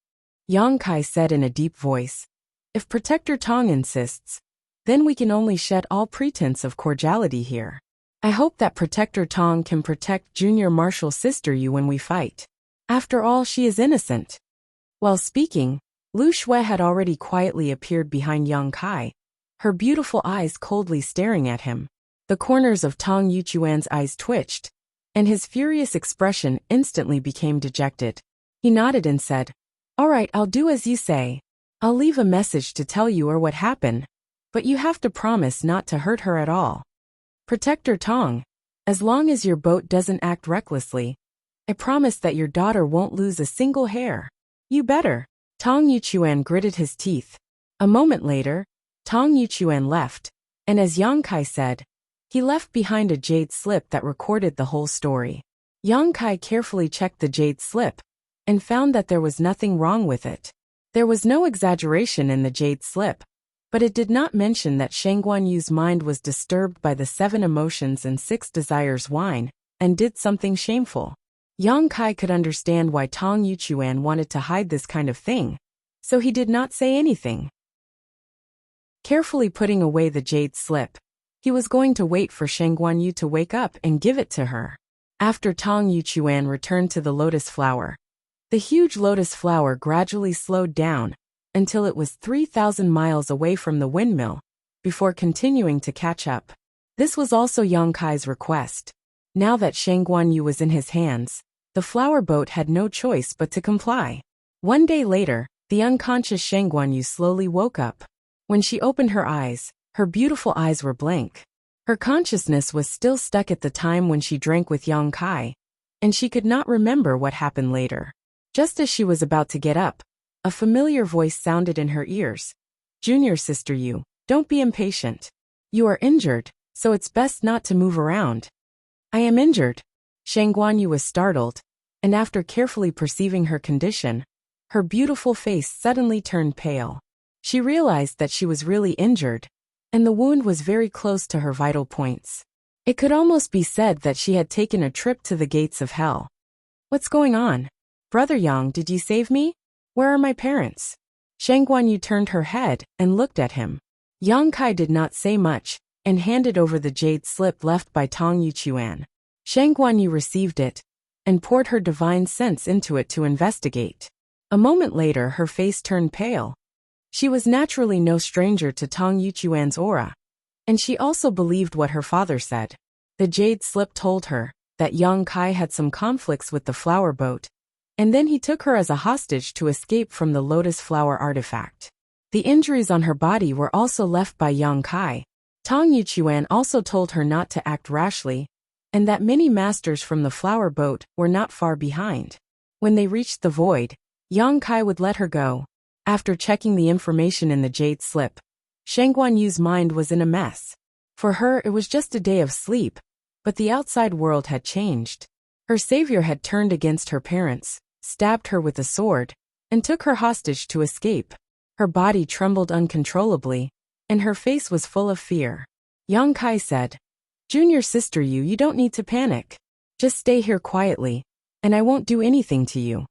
Yang Kai said in a deep voice, If Protector Tong insists, then we can only shed all pretense of cordiality here. I hope that Protector Tong can protect junior martial sister Yu when we fight. After all, she is innocent. While speaking, Lu Shui had already quietly appeared behind Yang Kai, her beautiful eyes coldly staring at him. The corners of Tong Yuchuan's eyes twitched, and his furious expression instantly became dejected. He nodded and said, All right, I'll do as you say. I'll leave a message to tell you or what happened, but you have to promise not to hurt her at all. Protector Tong, as long as your boat doesn't act recklessly, I promise that your daughter won't lose a single hair. You better. Tong Yuchuan gritted his teeth. A moment later, Tong Yuchuan left, and as Yang Kai said, he left behind a jade slip that recorded the whole story. Yang Kai carefully checked the jade slip and found that there was nothing wrong with it. There was no exaggeration in the jade slip, but it did not mention that Shang Guanyu's mind was disturbed by the 7 emotions and 6 desires wine, and did something shameful. Yang Kai could understand why Tong Yuchuan wanted to hide this kind of thing, so he did not say anything. Carefully putting away the jade slip, he was going to wait for Shang Guanyu to wake up and give it to her. After Tong Yuchuan returned to the lotus flower, the huge lotus flower gradually slowed down until it was 3,000 miles away from the windmill, before continuing to catch up. This was also Yang Kai's request. Now that Shang Guanyu was in his hands, the flower boat had no choice but to comply. One day later, the unconscious Shang Guanyu slowly woke up. When she opened her eyes, her beautiful eyes were blank. Her consciousness was still stuck at the time when she drank with Yang Kai, and she could not remember what happened later. Just as she was about to get up, a familiar voice sounded in her ears. Junior sister Yu, don't be impatient. You are injured, so it's best not to move around. I am injured. Shang Guanyu was startled, and after carefully perceiving her condition, her beautiful face suddenly turned pale. She realized that she was really injured, and the wound was very close to her vital points. It could almost be said that she had taken a trip to the gates of hell. What's going on? Brother Yang, did you save me? Where are my parents? Shang Guanyu turned her head and looked at him. Yang Kai did not say much and handed over the jade slip left by Tong Yuchuan. Shang Guanyu received it and poured her divine sense into it to investigate. A moment later, her face turned pale. She was naturally no stranger to Tong Yuchuan's aura, and she also believed what her father said. The jade slip told her that Yang Kai had some conflicts with the flower boat, and then he took her as a hostage to escape from the lotus flower artifact. The injuries on her body were also left by Yang Kai. Tong Yuchuan also told her not to act rashly, and that many masters from the flower boat were not far behind. When they reached the void, Yang Kai would let her go. After checking the information in the jade slip, Shang Guanyu's mind was in a mess. For her, it was just a day of sleep, but the outside world had changed. Her savior had turned against her parents, stabbed her with a sword, and took her hostage to escape. Her body trembled uncontrollably, and her face was full of fear. Yang Kai said, "Junior sister, you don't need to panic. Just stay here quietly, and I won't do anything to you."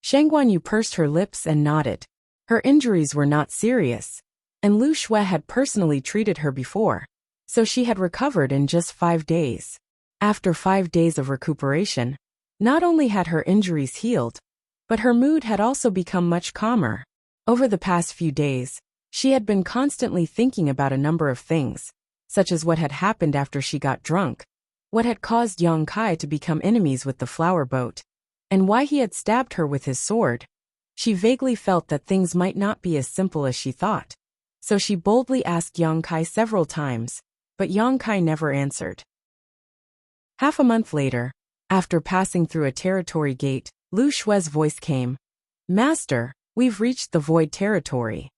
Shang Guanyu pursed her lips and nodded. Her injuries were not serious, and Lu Xue had personally treated her before, so she had recovered in just 5 days. After 5 days of recuperation, not only had her injuries healed, but her mood had also become much calmer. Over the past few days, she had been constantly thinking about a number of things, such as what had happened after she got drunk, what had caused Yang Kai to become enemies with the flower boat, and why he had stabbed her with his sword. She vaguely felt that things might not be as simple as she thought, so she boldly asked Yang Kai several times, but Yang Kai never answered. Half a month later, after passing through a territory gate, Lu Xue's voice came. "Master, we've reached the void territory."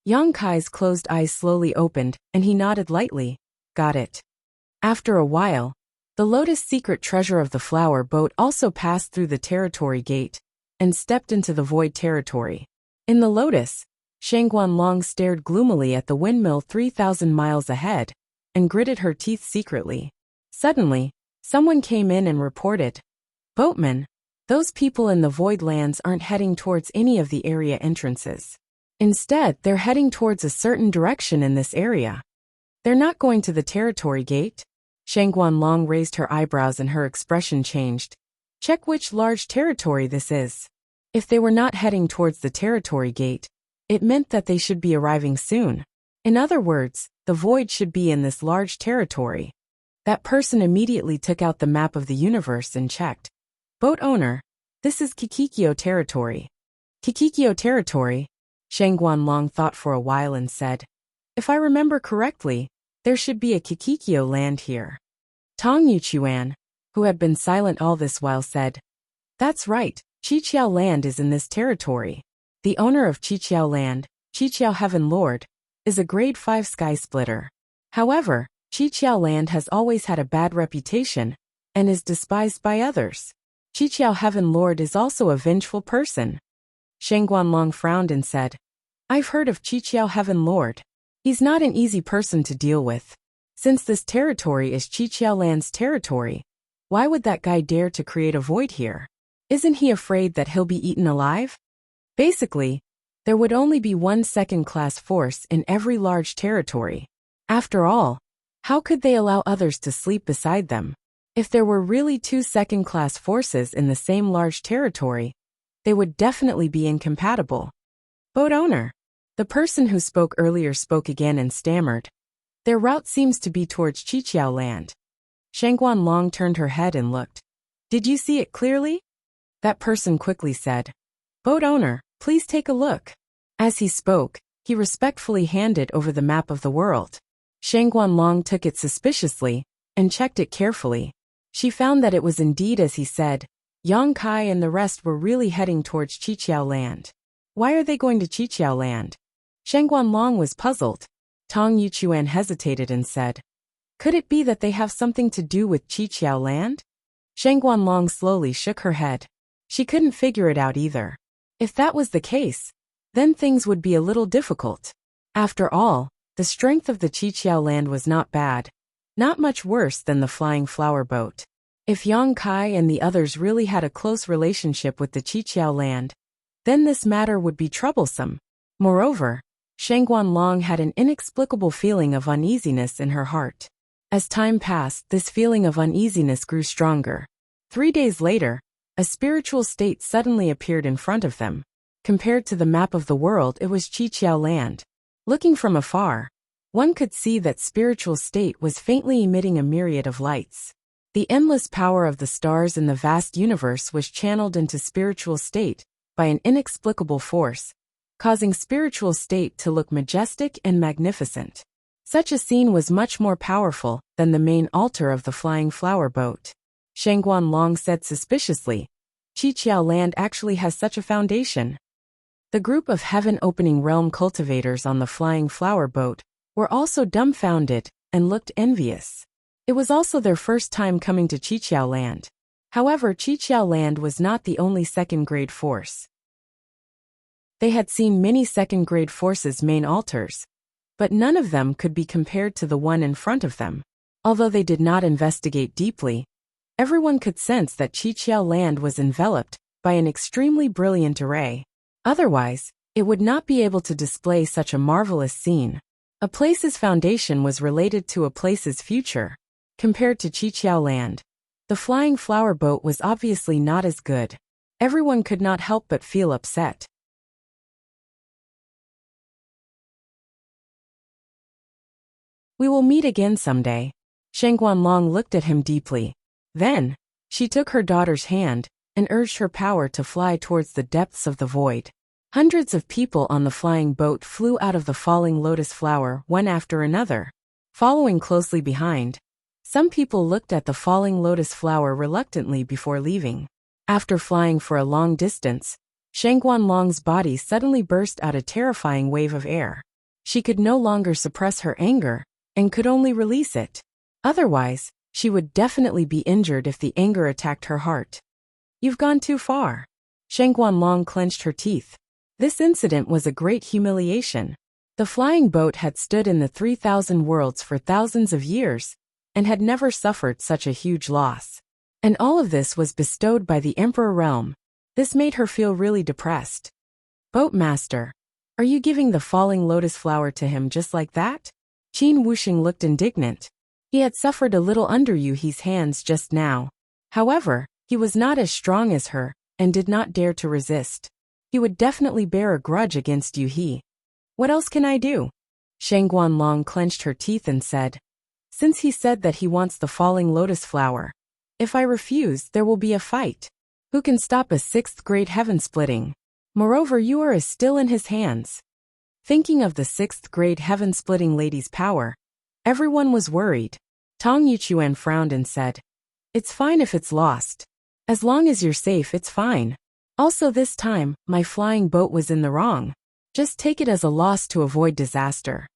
Yang Kai's closed eyes slowly opened, and he nodded lightly. "Got it." After a while, the lotus secret treasure of the flower boat also passed through the territory gate and stepped into the void territory. In the lotus, Shang Guanlong stared gloomily at the windmill 3,000 miles ahead and gritted her teeth secretly. Suddenly, someone came in and reported, "Boatman, those people in the void lands aren't heading towards any of the area entrances. Instead, they're heading towards a certain direction in this area. They're not going to the territory gate." Shang Guanlong raised her eyebrows and her expression changed. "Check which large territory this is." If they were not heading towards the territory gate, it meant that they should be arriving soon. In other words, the void should be in this large territory. That person immediately took out the map of the universe and checked. "Boat owner, this is Kikikyo territory." "Kikikyo territory?" Shang Guanlong thought for a while and said, "If I remember correctly, there should be a Kikikyo land here." Tong Yuchuan, who had been silent all this while, said, "That's right, Qiqiao land is in this territory. The owner of Qiqiao land, Qiqiao Heaven Lord, is a grade 5 sky splitter. However, Qiqiao land has always had a bad reputation and is despised by others. Qiqiao Heaven Lord is also a vengeful person." Shang Guanlong frowned and said, "I've heard of Qiqiao Heaven Lord. He's not an easy person to deal with. Since this territory is Qiqiao land's territory, why would that guy dare to create a void here? Isn't he afraid that he'll be eaten alive?" Basically, there would only be one second-class force in every large territory. After all, how could they allow others to sleep beside them? If there were really 2 second-class forces in the same large territory, they would definitely be incompatible. "Boat owner." The person who spoke earlier spoke again and stammered, "Their route seems to be towards Qiqiao land." Shang Guanlong turned her head and looked. "Did you see it clearly?" That person quickly said, "Boat owner, please take a look." As he spoke, he respectfully handed over the map of the world. Shang Guanlong took it suspiciously and checked it carefully. She found that it was indeed as he said. Yang Kai and the rest were really heading towards Qiqiao land. Why are they going to Qiqiao land? Shang Guanlong was puzzled. Tong Yuchuan hesitated and said, "Could it be that they have something to do with Qiqiao land?" Shang Guanlong slowly shook her head. She couldn't figure it out either. If that was the case, then things would be a little difficult. After all, the strength of the Qiqiao land was not bad, not much worse than the flying flower boat. If Yang Kai and the others really had a close relationship with the Qiqiao land, then this matter would be troublesome. Moreover, Shangguan Long had an inexplicable feeling of uneasiness in her heart. As time passed, this feeling of uneasiness grew stronger. 3 days later, a spiritual state suddenly appeared in front of them. Compared to the map of the world, it was Qiqiao land. Looking from afar, one could see that spiritual state was faintly emitting a myriad of lights. The endless power of the stars in the vast universe was channeled into spiritual state by an inexplicable force, causing spiritual state to look majestic and magnificent. Such a scene was much more powerful than the main altar of the flying flower boat. Shangguan Long said suspiciously, Qiqiao land actually has such a foundation. The group of heaven-opening realm cultivators on the flying flower boat were also dumbfounded and looked envious. It was also their first time coming to Qiqiao land. However, Qiqiao land was not the only second-grade force. They had seen many second-grade forces' main altars, but none of them could be compared to the one in front of them. Although they did not investigate deeply, everyone could sense that Qiqiao land was enveloped by an extremely brilliant array. Otherwise, it would not be able to display such a marvelous scene. A place's foundation was related to a place's future. Compared to Qiqiao land, the flying flower boat was obviously not as good. Everyone could not help but feel upset. We will meet again someday. Shangguan Long looked at him deeply. Then, she took her daughter's hand and urged her power to fly towards the depths of the void. Hundreds of people on the flying boat flew out of the falling lotus flower one after another. Following closely behind, some people looked at the falling lotus flower reluctantly before leaving. After flying for a long distance, Shangguan Long's body suddenly burst out a terrifying wave of air. She could no longer suppress her anger and could only release it. Otherwise, she would definitely be injured if the anger attacked her heart. You've gone too far. Shangguan Long clenched her teeth. This incident was a great humiliation. The flying boat had stood in the 3,000 worlds for thousands of years and had never suffered such a huge loss. And all of this was bestowed by the Emperor realm. This made her feel really depressed. Boatmaster, are you giving the falling lotus flower to him just like that? Qin Wuxing looked indignant. He had suffered a little under Yu He's hands just now. However, he was not as strong as her and did not dare to resist. He would definitely bear a grudge against Yu He. What else can I do? Shangguan Long clenched her teeth and said, since he said that he wants the falling lotus flower, if I refuse, there will be a fight. Who can stop a 6th grade heaven splitting? Moreover, you are still in his hands. Thinking of the 6th grade heaven splitting lady's power, everyone was worried. Tong Yuchuan frowned and said, it's fine if it's lost. As long as you're safe, it's fine. Also this time, my flying boat was in the wrong. Just take it as a loss to avoid disaster.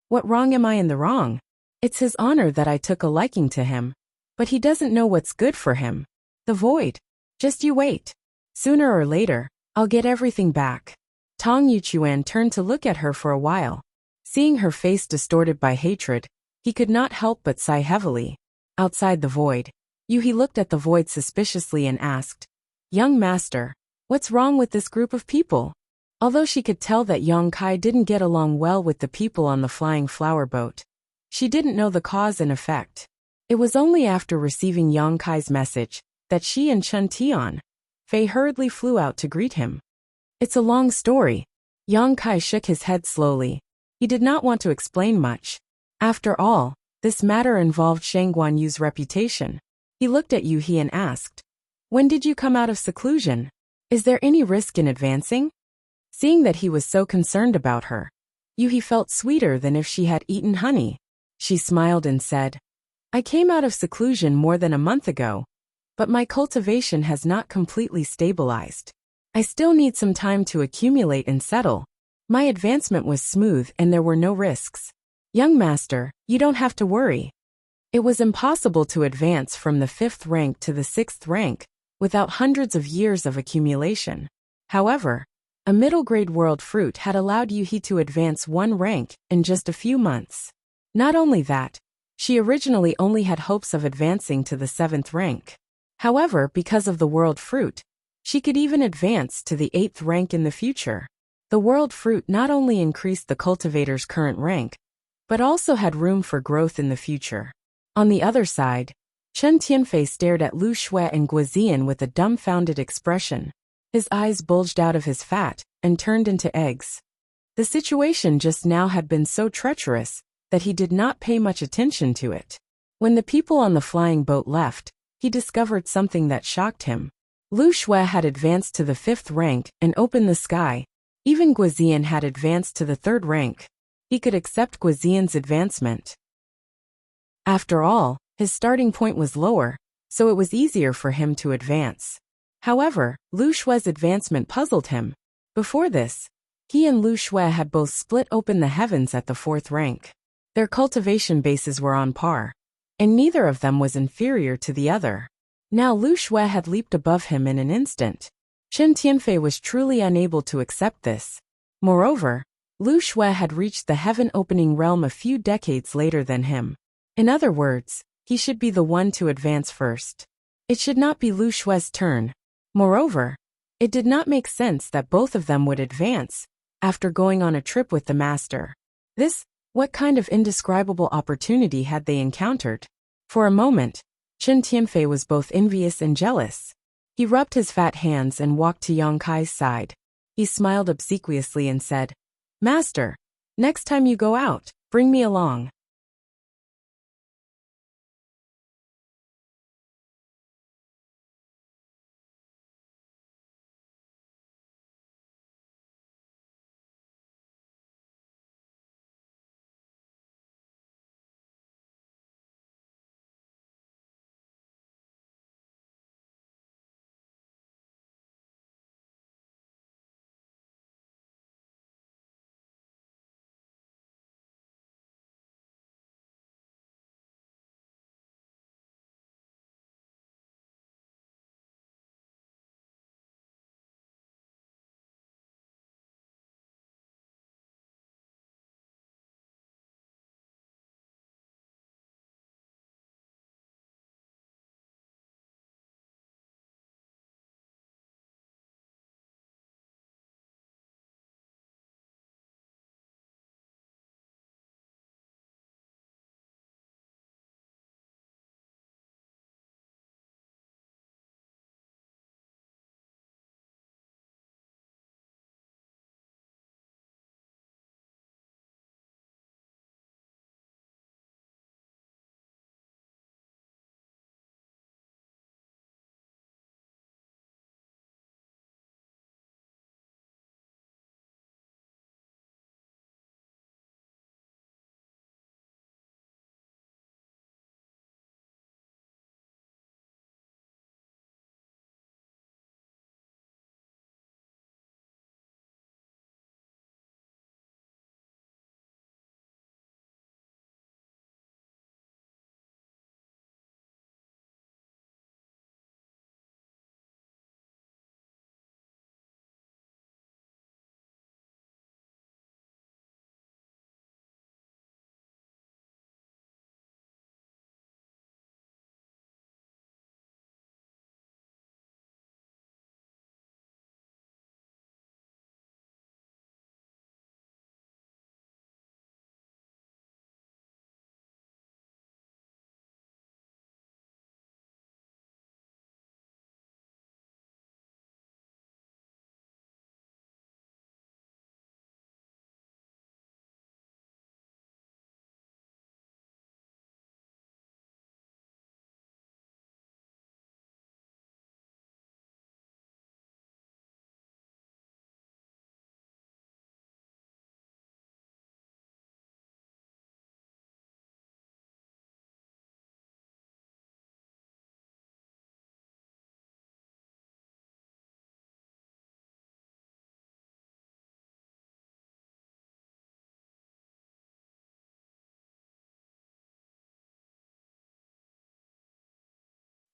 What wrong am I in the wrong? It's his honor that I took a liking to him. But he doesn't know what's good for him. The void. Just you wait. Sooner or later, I'll get everything back. Tong Yuchuan turned to look at her for a while. Seeing her face distorted by hatred, he could not help but sigh heavily. Outside the void, Yu He looked at the void suspiciously and asked, young master, what's wrong with this group of people? Although she could tell that Yang Kai didn't get along well with the people on the flying flower boat, she didn't know the cause and effect. It was only after receiving Yang Kai's message that she and Chen Tian Fei hurriedly flew out to greet him. It's a long story. Yang Kai shook his head slowly. He did not want to explain much. After all, this matter involved Shangguan Yu's reputation. He looked at Yu He and asked, when did you come out of seclusion? Is there any risk in advancing? Seeing that he was so concerned about her, Yu He felt sweeter than if she had eaten honey. She smiled and said, I came out of seclusion more than a month ago, but my cultivation has not completely stabilized. I still need some time to accumulate and settle. My advancement was smooth and there were no risks. Young master, you don't have to worry. It was impossible to advance from the 5th rank to the 6th rank without hundreds of years of accumulation. However, a middle-grade world fruit had allowed Yu He to advance 1 rank in just a few months. Not only that, she originally only had hopes of advancing to the 7th rank. However, because of the world fruit, She could even advance to the 8th rank in the future. The world fruit not only increased the cultivator's current rank, but also had room for growth in the future. On the other side, Chen Tianfei stared at Lu Shui and Guoziyan with a dumbfounded expression. His eyes bulged out of his fat and turned into eggs. The situation just now had been so treacherous that he did not pay much attention to it. When the people on the flying boat left, he discovered something that shocked him. Lu Shui had advanced to the 5th rank and opened the sky. Even Guoziyan had advanced to the 3rd rank. He could accept Guoziyan's advancement. After all, his starting point was lower, so it was easier for him to advance. However, Lu Shui's advancement puzzled him. Before this, he and Lu Shui had both split open the heavens at the 4th rank. Their cultivation bases were on par, and neither of them was inferior to the other. Now Lu Shui had leaped above him in an instant. Chen Tianfei was truly unable to accept this. Moreover, Lu Shui had reached the heaven-opening realm a few decades later than him. In other words, he should be the one to advance first. It should not be Lu Shui's turn. Moreover, it did not make sense that both of them would advance after going on a trip with the master. What kind of indescribable opportunity had they encountered? For a moment, Chen Tianfei was both envious and jealous. He rubbed his fat hands and walked to Yang Kai's side. He smiled obsequiously and said, "Master, next time you go out, bring me along."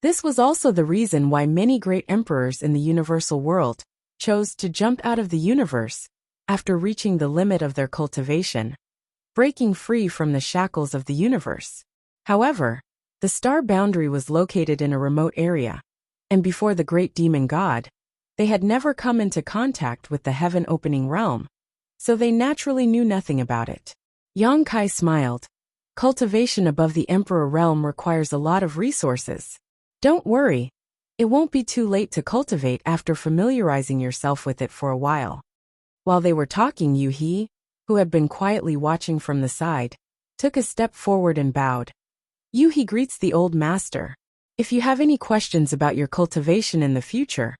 This was also the reason why many great emperors in the universal world chose to jump out of the universe after reaching the limit of their cultivation, breaking free from the shackles of the universe. However, the star boundary was located in a remote area, and before the great demon god, They had never come into contact with the heaven-opening realm, so they naturally knew nothing about it. Yang Kai smiled. Cultivation above the Emperor realm requires a lot of resources. Don't worry. It won't be too late to cultivate after familiarizing yourself with it for a while. While they were talking, Yu He, who had been quietly watching from the side, took a step forward and bowed. Yu He greets the old master. If you have any questions about your cultivation in the future,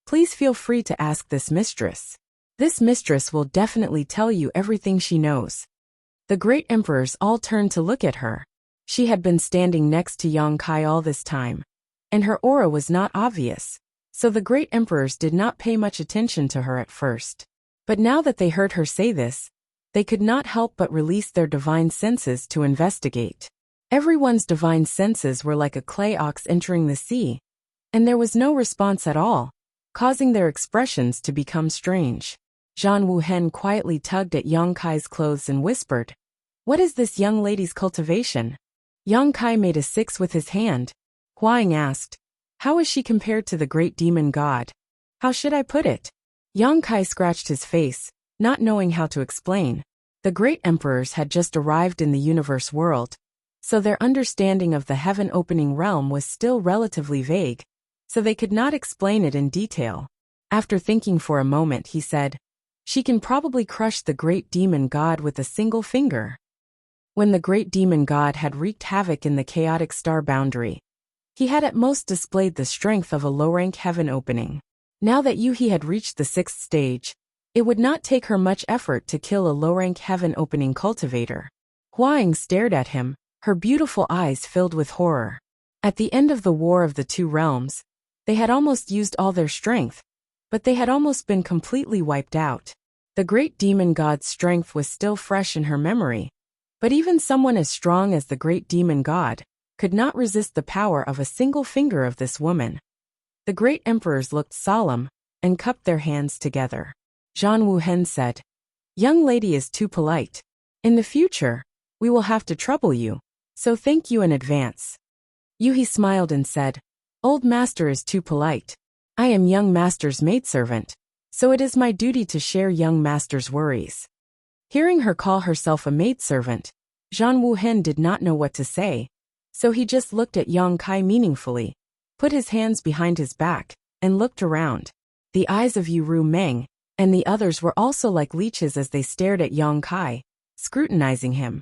please feel free to ask this mistress. This mistress will definitely tell you everything she knows. The great emperors all turned to look at her. She had been standing next to Yang Kai all this time, and her aura was not obvious, so the great emperors did not pay much attention to her at first. But now that they heard her say this, they could not help but release their divine senses to investigate. Everyone's divine senses were like a clay ox entering the sea, and there was no response at all, causing their expressions to become strange. Zhan Wuhen quietly tugged at Yang Kai's clothes and whispered, "What is this young lady's cultivation?" Yang Kai made a 6 with his hand. Huang asked, "How is she compared to the great demon god? How should I put it?" Yang Kai scratched his face, not knowing how to explain. The great emperors had just arrived in the universe world, so their understanding of the heaven-opening realm was still relatively vague, so they could not explain it in detail. After thinking for a moment, he said, "She can probably crush the great demon god with a single finger." When the great demon god had wreaked havoc in the chaotic star boundary, he had at most displayed the strength of a low-rank heaven opening. Now that Yu He had reached the 6th stage, it would not take her much effort to kill a low-rank heaven opening cultivator. Huang stared at him, her beautiful eyes filled with horror. At the end of the War of the Two Realms, they had almost used all their strength, but they had almost been completely wiped out. The great demon god's strength was still fresh in her memory, but even someone as strong as the great demon god could not resist the power of a single finger of this woman. The great emperors looked solemn and cupped their hands together. Zhan Wuhen said, "Young lady is too polite. In the future, we will have to trouble you, so thank you in advance." Yu He smiled and said, "Old master is too polite. I am young master's maidservant, so it is my duty to share young master's worries." Hearing her call herself a maidservant, Zhan Wuhen did not know what to say, so he just looked at Yang Kai meaningfully, put his hands behind his back, and looked around. The eyes of Yu Ru Meng and the others were also like leeches as they stared at Yang Kai, scrutinizing him.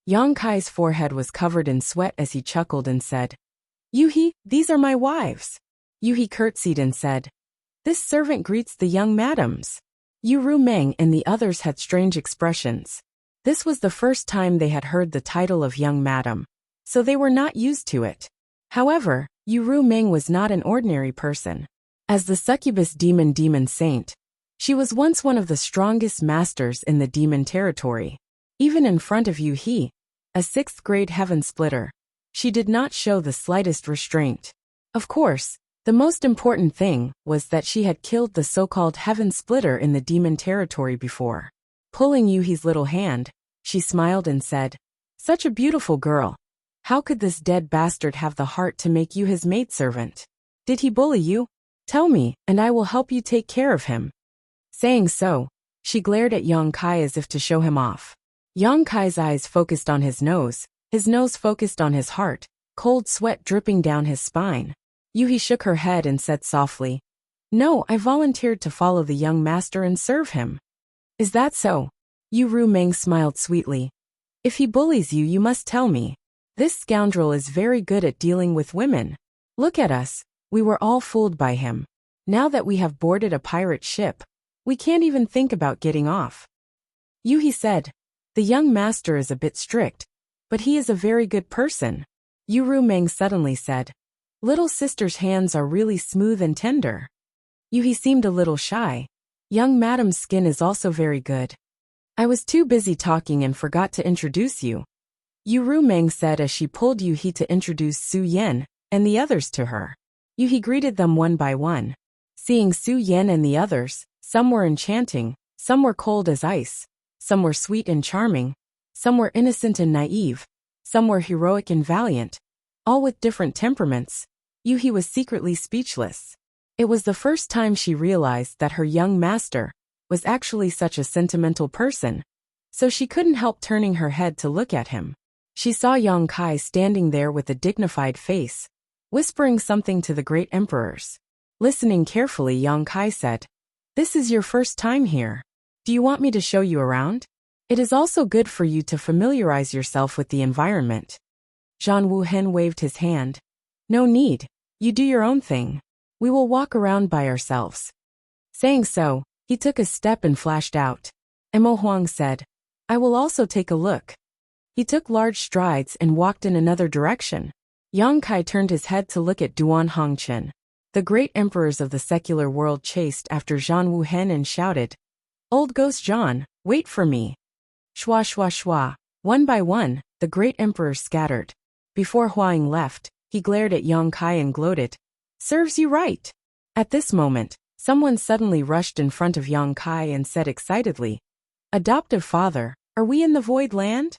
Yang Kai's forehead was covered in sweat as he chuckled and said, "Yu He, these are my wives." Yu He curtsied and said, "This servant greets the young madams." Yu Ru Meng and the others had strange expressions. This was the first time they had heard the title of young madam, so they were not used to it. However, Yu Ru Meng was not an ordinary person. As the succubus demon saint, she was once one of the strongest masters in the demon territory. Even in front of Yu He, a 6th-grade heaven splitter, she did not show the slightest restraint. Of course, the most important thing was that she had killed the so-called heaven splitter in the demon territory before. Pulling Yu He's little hand, she smiled and said, "Such a beautiful girl. How could this dead bastard have the heart to make you his maidservant? Did he bully you? Tell me, and I will help you take care of him." Saying so, she glared at Yang Kai as if to show him off. Yang Kai's eyes focused on his nose focused on his heart, cold sweat dripping down his spine. Yu He shook her head and said softly, "No, I volunteered to follow the young master and serve him." "Is that so?" Yu Ru Meng smiled sweetly. "If he bullies you, you must tell me. This scoundrel is very good at dealing with women. Look at us, we were all fooled by him. Now that we have boarded a pirate ship, we can't even think about getting off." Yu He said, "The young master is a bit strict, but he is a very good person." Yu Ru Meng suddenly said, "Little sister's hands are really smooth and tender." Yu He seemed a little shy. "Young madam's skin is also very good. I was too busy talking and forgot to introduce you." Yu Ru Meng said as she pulled Yu He to introduce Su Yan and the others to her. Yu He greeted them one by one. Seeing Su Yan and the others, some were enchanting, some were cold as ice, some were sweet and charming, some were innocent and naive, some were heroic and valiant, all with different temperaments. Yu He was secretly speechless. It was the first time she realized that her young master was actually such a sentimental person, so she couldn't help turning her head to look at him. She saw Yang Kai standing there with a dignified face, whispering something to the great emperors. Listening carefully, Yang Kai said, "This is your first time here. Do you want me to show you around? It is also good for you to familiarize yourself with the environment." Zhan Wuhen waved his hand. "No need. You do your own thing. We will walk around by ourselves." Saying so, he took a step and flashed out. Emo Huang said, "I will also take a look." He took large strides and walked in another direction. Yang Kai turned his head to look at Duan Hongchen. The great emperors of the secular world chased after Zhan Wuhen and shouted, "Old Ghost Zhan, wait for me." Shwa shwa shwa. One by one, the great emperors scattered. Before Huang left, he glared at Yang Kai and gloated, "Serves you right." At this moment, someone suddenly rushed in front of Yang Kai and said excitedly, "Adoptive father, are we in the void land?"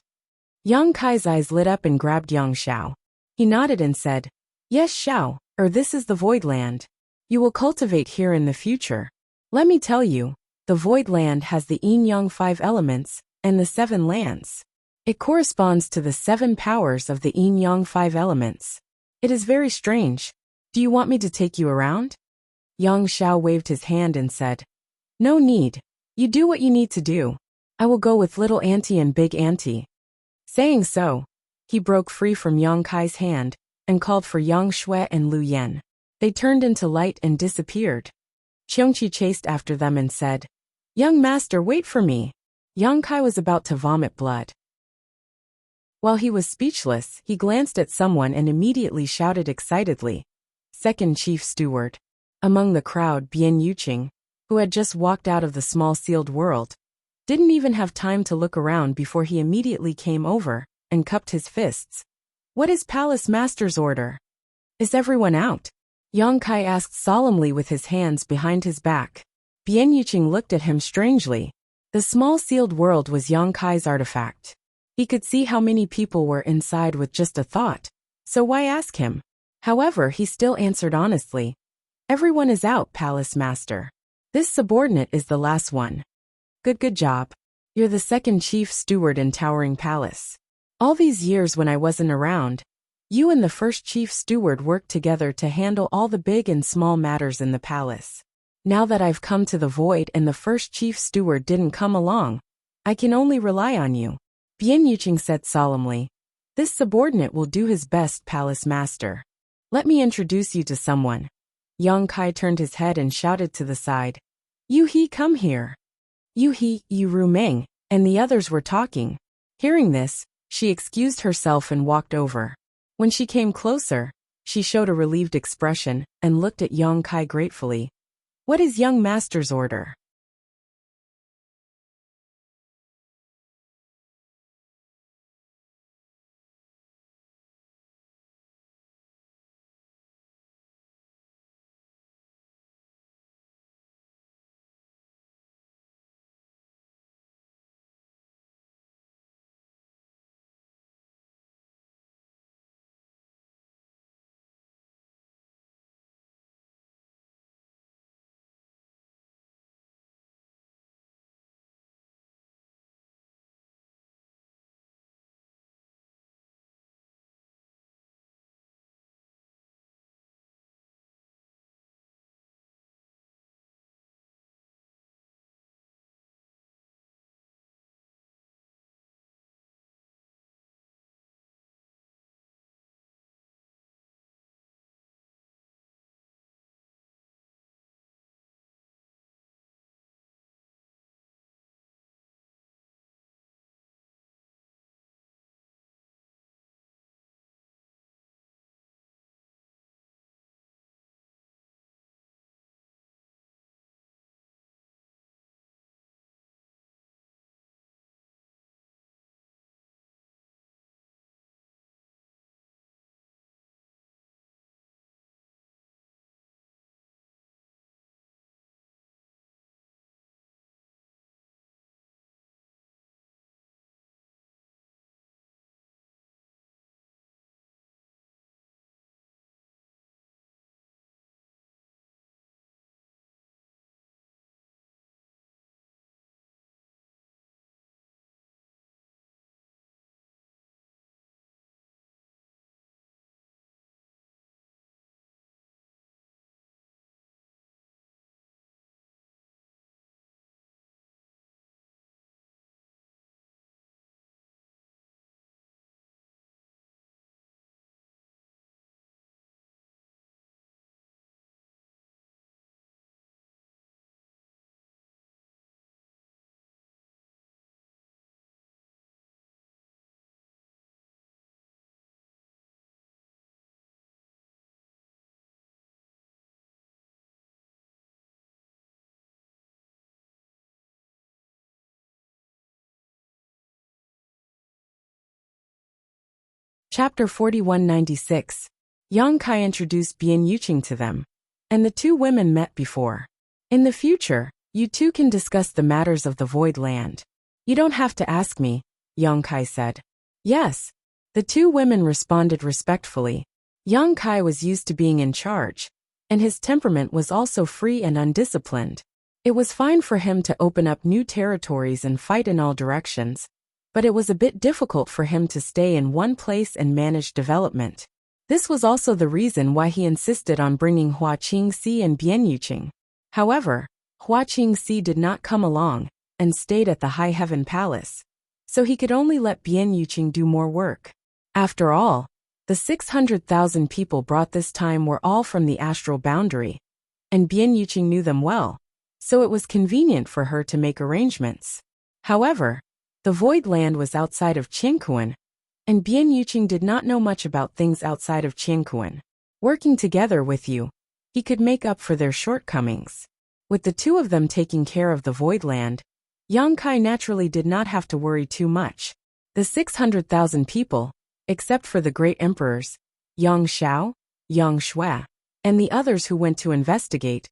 Yang Kai's eyes lit up and grabbed Yang Xiao. He nodded and said, "Yes, Xiao, this is the void land. You will cultivate here in the future. Let me tell you, the void land has the yin-yang 5 elements and the 7 lands. It corresponds to the 7 powers of the yin-yang 5 elements. It is very strange. Do you want me to take you around?" Yang Xiao waved his hand and said, "No need. You do what you need to do. I will go with little auntie and big auntie." Saying so, he broke free from Yang Kai's hand and called for Yang Shui and Lu Yan. They turned into light and disappeared. Qiongqi chased after them and said, "Young master, wait for me." Yang Kai was about to vomit blood. While he was speechless, he glanced at someone and immediately shouted excitedly, "Second Chief Steward." Among the crowd, Bian Yuqing, who had just walked out of the small sealed world, didn't even have time to look around before he immediately came over and cupped his fists. "What is Palace Master's order? Is everyone out?" Yang Kai asked solemnly with his hands behind his back. Bian Yuqing looked at him strangely. The small sealed world was Yang Kai's artifact. He could see how many people were inside with just a thought, so why ask him? However, he still answered honestly, "Everyone is out, Palace Master. This subordinate is the last one." Good job. You're the second chief steward in Towering Palace. All these years when I wasn't around, you and the first chief steward worked together to handle all the big and small matters in the palace. Now that I've come to the void and the first chief steward didn't come along, I can only rely on you." Bian Yuqing said solemnly, "This subordinate will do his best, Palace Master. Let me introduce you to someone." Yang Kai turned his head and shouted to the side, "Yu He, come here." Yu He, Yu Rumeng, and the others were talking. Hearing this, she excused herself and walked over. When she came closer, she showed a relieved expression and looked at Yang Kai gratefully. "What is young master's order?" Chapter 4196. Yang Kai introduced Bian Yuqing to them, and the two women met before. In the future, you two can discuss the matters of the Void Land. You don't have to ask me, Yang Kai said. Yes. The two women responded respectfully. Yang Kai was used to being in charge, and his temperament was also free and undisciplined. It was fine for him to open up new territories and fight in all directions, but it was a bit difficult for him to stay in one place and manage development. This was also the reason why he insisted on bringing Hua Qingxi and Bian Yuqing. However, Hua Qingxi did not come along and stayed at the High Heaven Palace, so he could only let Bian Yuqing do more work. After all, the 600,000 people brought this time were all from the astral boundary, and Bian Yuqing knew them well, so it was convenient for her to make arrangements. However, the Void Land was outside of Qingkuan, and Bian Yuqing did not know much about things outside of Qingkuan. Working together with you, he could make up for their shortcomings. With the two of them taking care of the Void Land, Yang Kai naturally did not have to worry too much. The 600,000 people, except for the great emperors, Yang Shao, Yang Shui, and the others who went to investigate,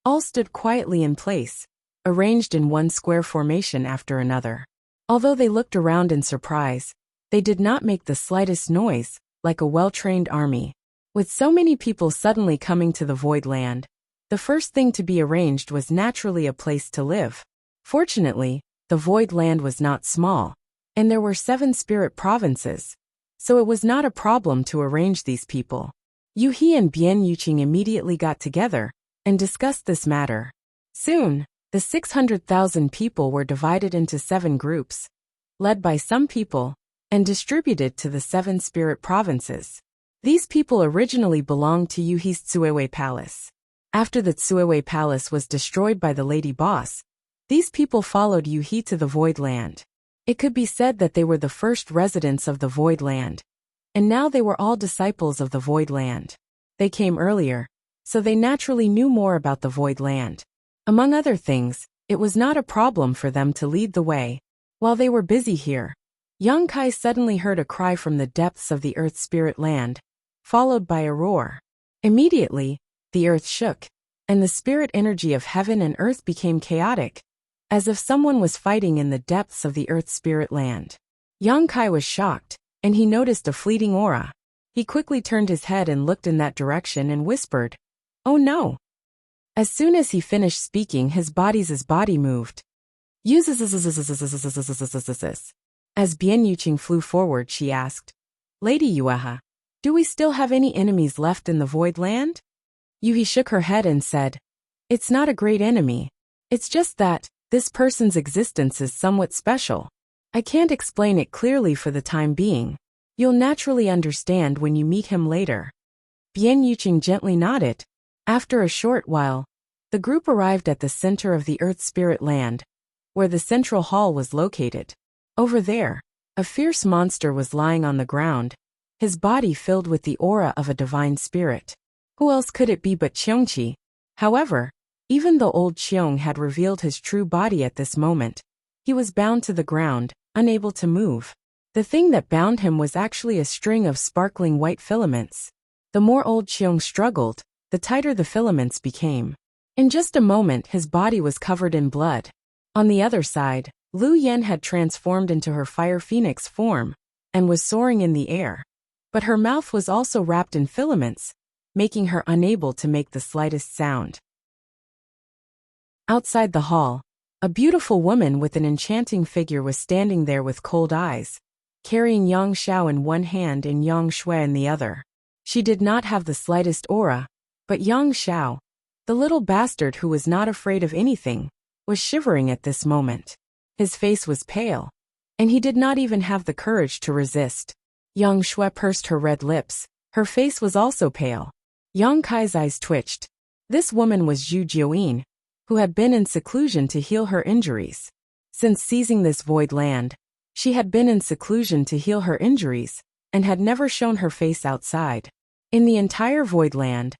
all stood quietly in place, arranged in one square formation after another. Although they looked around in surprise, they did not make the slightest noise, like a well-trained army. With so many people suddenly coming to the Void Land, the first thing to be arranged was naturally a place to live. Fortunately, the Void Land was not small, and there were 7 spirit provinces, so it was not a problem to arrange these people. Yu He and Bian Yuqing immediately got together and discussed this matter. Soon, the 600,000 people were divided into 7 groups, led by some people, and distributed to the 7 spirit provinces. These people originally belonged to Yu He's Tsuewei Palace. After the Tsuewei Palace was destroyed by the Lady Boss, these people followed Yu He to the Void Land. It could be said that they were the first residents of the Void Land, and now they were all disciples of the Void Land. They came earlier, so they naturally knew more about the Void Land. Among other things, it was not a problem for them to lead the way. While they were busy here, Yang Kai suddenly heard a cry from the depths of the Earth Spirit Land, followed by a roar. Immediately, the earth shook, and the spirit energy of heaven and earth became chaotic, as if someone was fighting in the depths of the Earth Spirit Land. Yang Kai was shocked, and he noticed a fleeting aura. He quickly turned his head and looked in that direction and whispered, "Oh no!" As soon as he finished speaking, his body moved. As Bian Yuqing flew forward, she asked, "Lady Yueha, do we still have any enemies left in the Void Land?" Yuhi shook her head and said, "It's not a great enemy. It's just that this person's existence is somewhat special. I can't explain it clearly for the time being. You'll naturally understand when you meet him later." Bian Yuqing gently nodded. After a short while, the group arrived at the center of the Earth Spirit Land, where the central hall was located. Over there, a fierce monster was lying on the ground, his body filled with the aura of a divine spirit. Who else could it be but Qiongqi? However, even though old Qiong had revealed his true body at this moment, he was bound to the ground, unable to move. The thing that bound him was actually a string of sparkling white filaments. The more old Qiong struggled, the tighter the filaments became. In just a moment, his body was covered in blood. On the other side, Lu Yen had transformed into her fire phoenix form and was soaring in the air. But her mouth was also wrapped in filaments, making her unable to make the slightest sound. Outside the hall, a beautiful woman with an enchanting figure was standing there with cold eyes, carrying Yang Shao in one hand and Yang Shui in the other. She did not have the slightest aura, but Yang Shao, the little bastard who was not afraid of anything, was shivering at this moment. His face was pale, and he did not even have the courage to resist. Yang Shui pursed her red lips. Her face was also pale. Yang Kai's eyes twitched. This woman was Zhu Jiuyin, who had been in seclusion to heal her injuries. Since seizing this Void Land, she had been in seclusion to heal her injuries, and had never shown her face outside. In the entire Void Land,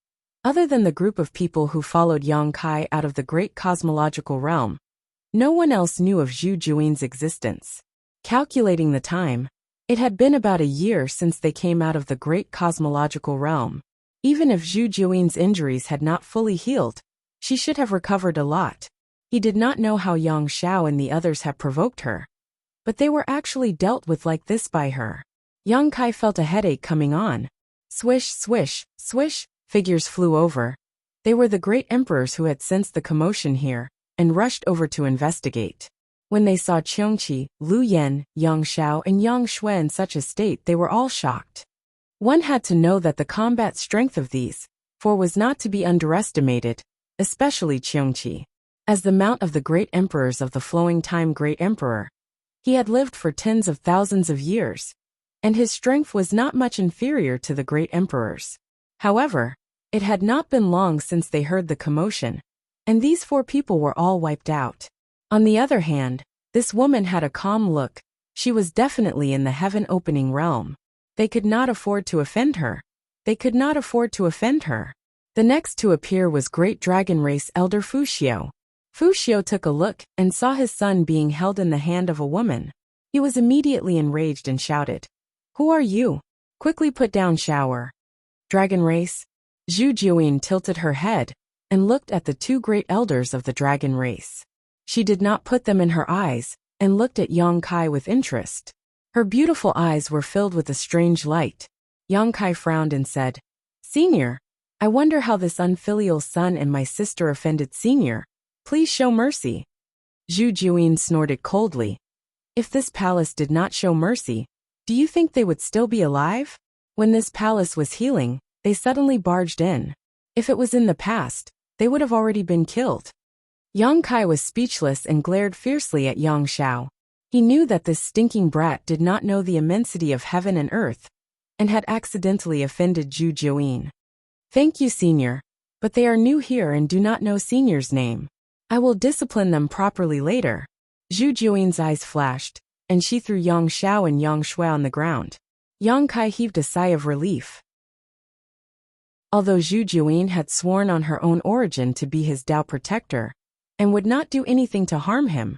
other than the group of people who followed Yang Kai out of the great cosmological realm, no one else knew of Zhu Jiuyin's existence. Calculating the time, It had been about a year since they came out of the great cosmological realm. Even if Zhu Juin's injuries had not fully healed, she should have recovered a lot. He did not know how Yang Xiao and the others had provoked her, but they were actually dealt with like this by her. Yang Kai felt a headache coming on. Swish, swish, swish, figures flew over. They were the great emperors who had sensed the commotion here and rushed over to investigate. When they saw Qiongqi, Lu Yan, Yang Xiao and Yang Shui in such a state, they were all shocked. One had to know that the combat strength of these four was not to be underestimated, especially Qiongqi. As the mount of the great emperors of the flowing time great emperor, he had lived for tens of thousands of years, and his strength was not much inferior to the great emperors. However, it had not been long since they heard the commotion, and these four people were all wiped out. On the other hand, this woman had a calm look. She was definitely in the heaven-opening realm. They could not afford to offend her. They could not afford to offend her. The next to appear was great dragon race elder Fuxiao. Fuxiao took a look and saw his son being held in the hand of a woman. He was immediately enraged and shouted, "Who are you? Quickly put down shower." Dragon race? Zhu Juin tilted her head and looked at the two great elders of the dragon race. She did not put them in her eyes and looked at Yang Kai with interest. Her beautiful eyes were filled with a strange light. Yang Kai frowned and said, "Senior, I wonder how this unfilial son and my sister offended Senior. Please show mercy." Zhu Juin snorted coldly. If this palace did not show mercy, do you think they would still be alive? When this palace was healing, they suddenly barged in. If it was in the past, they would have already been killed. Yang Kai was speechless and glared fiercely at Yang Xiao. He knew that this stinking brat did not know the immensity of heaven and earth, and had accidentally offended Zhu Juin. "Thank you, Senior, but they are new here and do not know Senior's name. I will discipline them properly later." Zhu Juin's eyes flashed, and she threw Yang Xiao and Yang Shui on the ground. Yang Kai heaved a sigh of relief. Although Zhu Juin had sworn on her own origin to be his Tao protector, and would not do anything to harm him,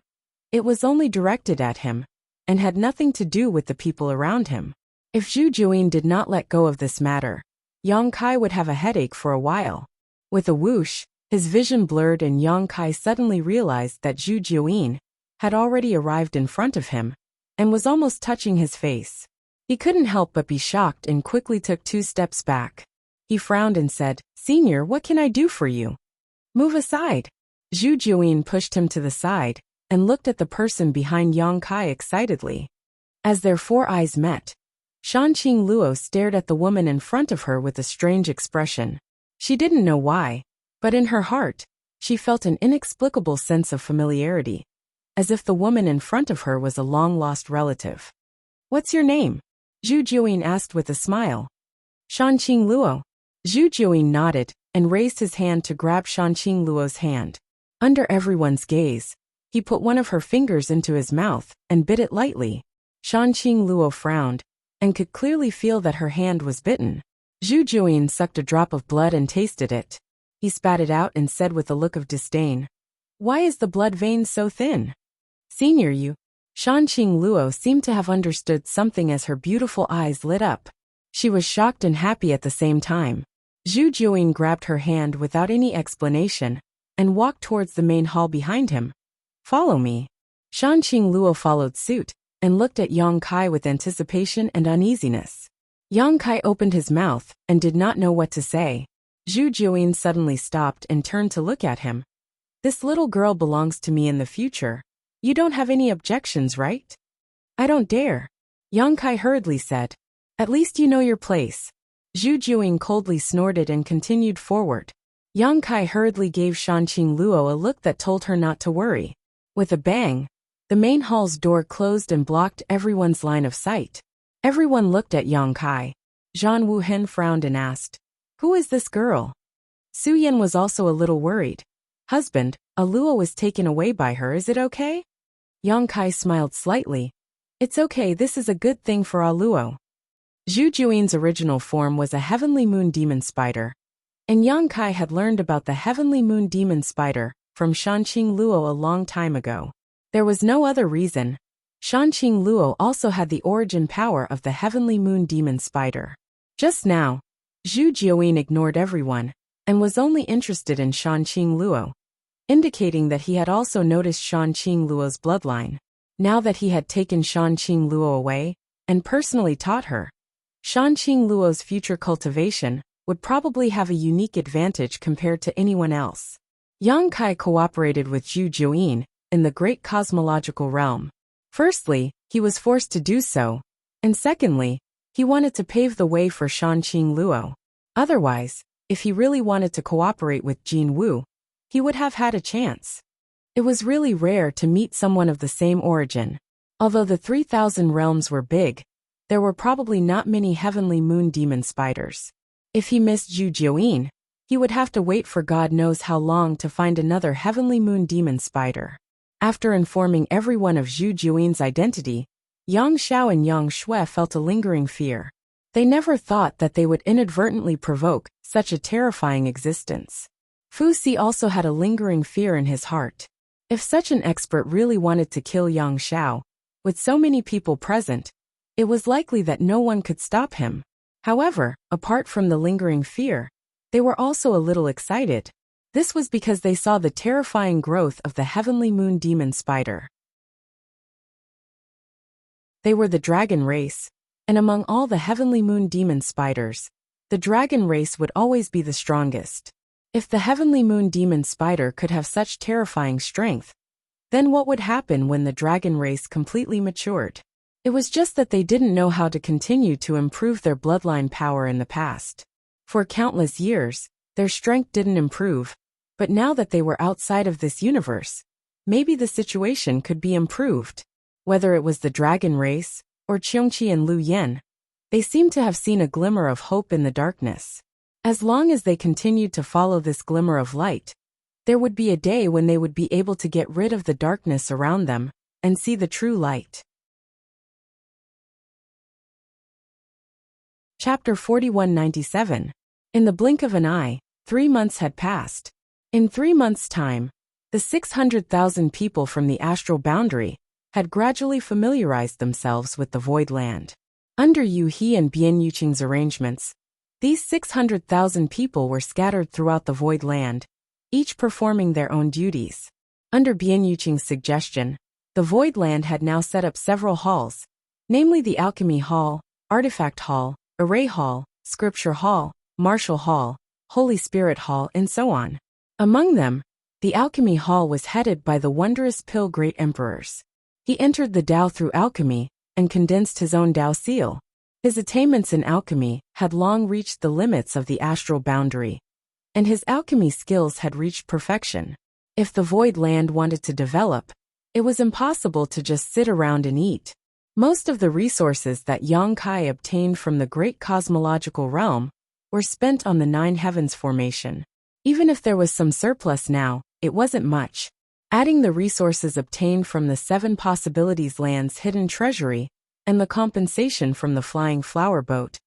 it was only directed at him, and had nothing to do with the people around him. If Zhu Juin did not let go of this matter, Yang Kai would have a headache for a while. With a whoosh, his vision blurred and Yang Kai suddenly realized that Zhu Juin had already arrived in front of him, and was almost touching his face. He couldn't help but be shocked and quickly took 2 steps back. He frowned and said, "Senior, what can I do for you?" "Move aside." Zhu Juin pushed him to the side, and looked at the person behind Yang Kai excitedly. As their 4 eyes met, Shanqing Luo stared at the woman in front of her with a strange expression. She didn't know why, but in her heart, she felt an inexplicable sense of familiarity, as if the woman in front of her was a long-lost relative. "What's your name?" Zhu Juin asked with a smile. "Shanqing Luo." Zhu Juin nodded and raised his hand to grab Shanqing Luo's hand. Under everyone's gaze, he put one of her fingers into his mouth and bit it lightly. Shanqing Luo frowned and could clearly feel that her hand was bitten. Zhu Juin sucked a drop of blood and tasted it. He spat it out and said with a look of disdain, "Why is the blood vein so thin?" "Senior, you." Shanqing Luo seemed to have understood something as her beautiful eyes lit up. She was shocked and happy at the same time. Zhu Juin grabbed her hand without any explanation and walked towards the main hall behind him. "Follow me." Shanqing Luo followed suit and looked at Yang Kai with anticipation and uneasiness. Yang Kai opened his mouth and did not know what to say. Zhu Juin suddenly stopped and turned to look at him. "This little girl belongs to me in the future. You don't have any objections, right?" "I don't dare," Yang Kai hurriedly said. "At least you know your place." Zhu Juin coldly snorted and continued forward. Yang Kai hurriedly gave Shanqing Luo a look that told her not to worry. With a bang, the main hall's door closed and blocked everyone's line of sight. Everyone looked at Yang Kai. Zhan Wuhen frowned and asked, "Who is this girl?" Su Yan was also a little worried. "Husband, a Luo was taken away by her, is it okay?" Yang Kai smiled slightly. "It's okay, this is a good thing for a Luo." Zhu Juin's original form was a heavenly moon demon spider, and Yang Kai had learned about the heavenly moon demon spider from Shanqing Luo a long time ago. There was no other reason. Shanqing Luo also had the origin power of the heavenly moon demon spider. Just now, Zhu Jiuyin ignored everyone and was only interested in Shanqing Luo, indicating that he had also noticed Shanqing Luo's bloodline. Now that he had taken Shanqing Luo away and personally taught her, Shanqing Luo's future cultivation would probably have a unique advantage compared to anyone else. Yang Kai cooperated with Zhu Jiuyin in the great cosmological realm. Firstly, he was forced to do so, and secondly, he wanted to pave the way for Shanqing Luo. Otherwise, if he really wanted to cooperate with Jin Wu, he would have had a chance. It was really rare to meet someone of the same origin. Although the 3,000 realms were big, there were probably not many heavenly moon demon spiders. If he missed Zhu Jiuyin, he would have to wait for God knows how long to find another heavenly moon demon spider. After informing everyone of Zhu Jiuyin's identity, Yang Xiao and Yang Shui felt a lingering fear. They never thought that they would inadvertently provoke such a terrifying existence. Fu Si also had a lingering fear in his heart. If such an expert really wanted to kill Yang Xiao, with so many people present, it was likely that no one could stop him. However, apart from the lingering fear, they were also a little excited. This was because they saw the terrifying growth of the heavenly moon demon spider. They were the dragon race, and among all the heavenly moon demon spiders, the dragon race would always be the strongest. If the heavenly moon demon spider could have such terrifying strength, then what would happen when the dragon race completely matured? It was just that they didn't know how to continue to improve their bloodline power in the past. For countless years, their strength didn't improve, but now that they were outside of this universe, maybe the situation could be improved. Whether it was the dragon race, or Qiongqi and Lu Yan, they seemed to have seen a glimmer of hope in the darkness. As long as they continued to follow this glimmer of light, there would be a day when they would be able to get rid of the darkness around them and see the true light. Chapter 4197. In the blink of an eye, 3 months had passed. In 3 months' time, the 600,000 people from the astral boundary had gradually familiarized themselves with the void land. Under Yu He and Bian Yuqing's arrangements, these 600,000 people were scattered throughout the void land, each performing their own duties. Under Bian Yuqing's suggestion, the void land had now set up several halls, namely the Alchemy Hall, Artifact Hall, Array Hall, Scripture Hall, Martial Hall, Holy Spirit Hall, and so on. Among them, the Alchemy Hall was headed by the wondrous Pill Great Emperors. He entered the Tao through alchemy and condensed his own Tao seal. His attainments in alchemy had long reached the limits of the astral boundary, and his alchemy skills had reached perfection. If the void land wanted to develop, it was impossible to just sit around and eat. Most of the resources that Yang Kai obtained from the great cosmological realm were spent on the 9 heavens formation. Even if there was some surplus now, it wasn't much. Adding the resources obtained from the 7 possibilities land's hidden treasury and the compensation from the flying flower boat,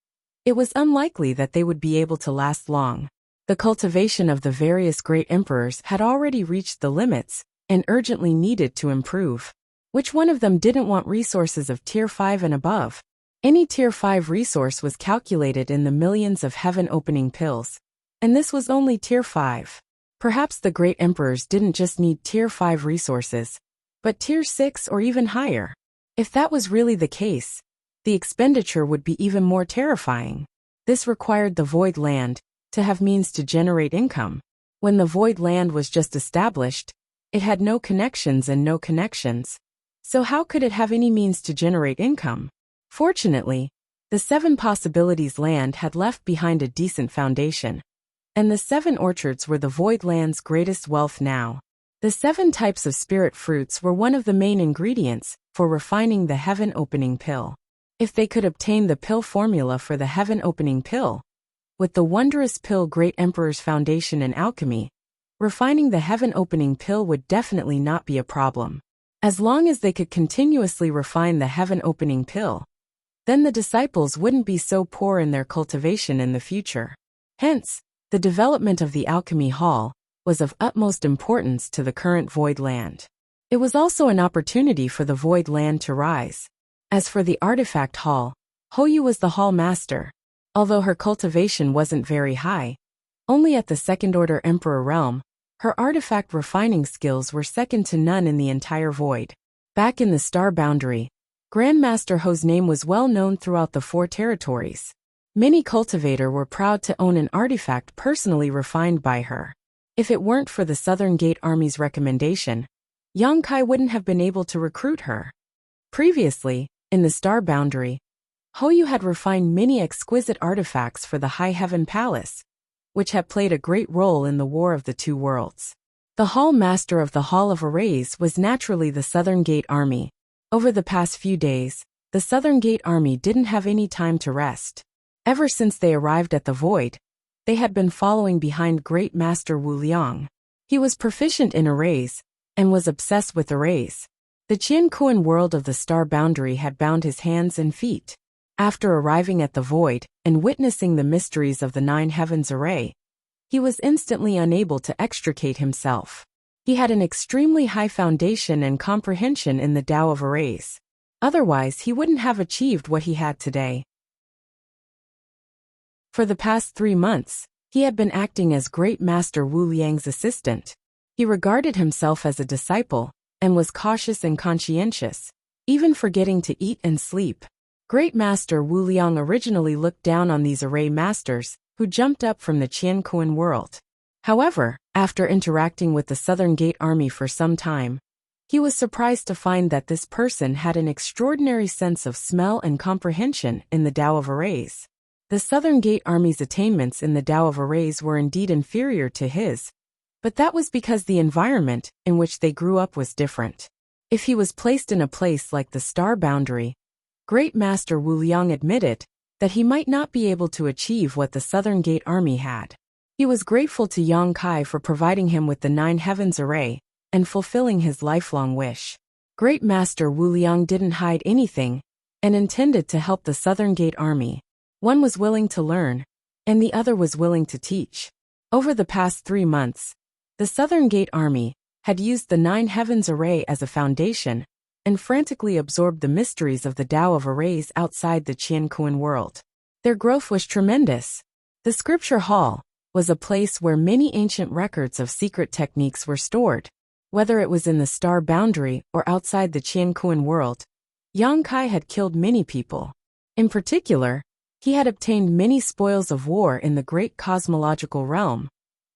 it was unlikely that they would be able to last long. The cultivation of the various great emperors had already reached the limits and urgently needed to improve. Which one of them didn't want resources of Tier 5 and above? Any Tier 5 resource was calculated in the millions of heaven-opening pills, and this was only Tier 5. Perhaps the great emperors didn't just need Tier 5 resources, but Tier 6 or even higher. If that was really the case, the expenditure would be even more terrifying. This required the void land to have means to generate income. When the void land was just established, it had no connections and no connections. So how could it have any means to generate income? Fortunately, the 7 possibilities land had left behind a decent foundation, and the 7 orchards were the void land's greatest wealth now. The 7 types of spirit fruits were one of the main ingredients for refining the heaven-opening pill. If they could obtain the pill formula for the heaven-opening pill, with the wondrous pill Great Emperor's foundation in alchemy, refining the heaven-opening pill would definitely not be a problem. As long as they could continuously refine the heaven-opening pill, then the disciples wouldn't be so poor in their cultivation in the future. Hence, the development of the Alchemy Hall was of utmost importance to the current void land. It was also an opportunity for the Void Land to rise. As for the artifact hall, Hoyu was the hall master. Although her cultivation wasn't very high, only at the second-order Emperor realm, her artifact refining skills were second to none in the entire Void. Back in the Star Boundary, Grandmaster Ho's name was well known throughout the 4 territories. Many cultivators were proud to own an artifact personally refined by her. If it weren't for the Southern Gate Army's recommendation, Yang Kai wouldn't have been able to recruit her. Previously, in the Star Boundary, Hoyu had refined many exquisite artifacts for the High Heaven Palace, which had played a great role in the War of the Two Worlds. The Hall Master of the Hall of Arrays was naturally the Southern Gate Army. Over the past few days, the Southern Gate Army didn't have any time to rest. Ever since they arrived at the Void, they had been following behind Great Master Wu Liang. He was proficient in arrays, and was obsessed with arrays. The Qianquan world of the Star Boundary had bound his hands and feet. After arriving at the Void, and witnessing the mysteries of the 9 Heavens Array, he was instantly unable to extricate himself. He had an extremely high foundation and comprehension in the Tao of Arrays. Otherwise, he wouldn't have achieved what he had today. For the past 3 months, he had been acting as Great Master Wu Liang's assistant. He regarded himself as a disciple, and was cautious and conscientious, even forgetting to eat and sleep. Great Master Wu Liang originally looked down on these array masters, who jumped up from the Qianquan world. However, after interacting with the Southern Gate Army for some time, he was surprised to find that this person had an extraordinary sense of smell and comprehension in the Tao of Arrays. The Southern Gate Army's attainments in the Tao of Arrays were indeed inferior to his, but that was because the environment in which they grew up was different. If he was placed in a place like the Star Boundary, Great Master Wu Liang admitted that he might not be able to achieve what the Southern Gate Army had. He was grateful to Yang Kai for providing him with the 9 Heavens Array and fulfilling his lifelong wish. Great Master Wu Liang didn't hide anything and intended to help the Southern Gate Army. One was willing to learn, and the other was willing to teach. Over the past 3 months, the Southern Gate Army had used the 9 Heavens Array as a foundation and frantically absorbed the mysteries of the Tao of Arrays outside the Qianquan world. Their growth was tremendous. The Scripture Hall was a place where many ancient records of secret techniques were stored. Whether it was in the Star Boundary or outside the Qianquan world, Yang Kai had killed many people. In particular, he had obtained many spoils of war in the great cosmological realm,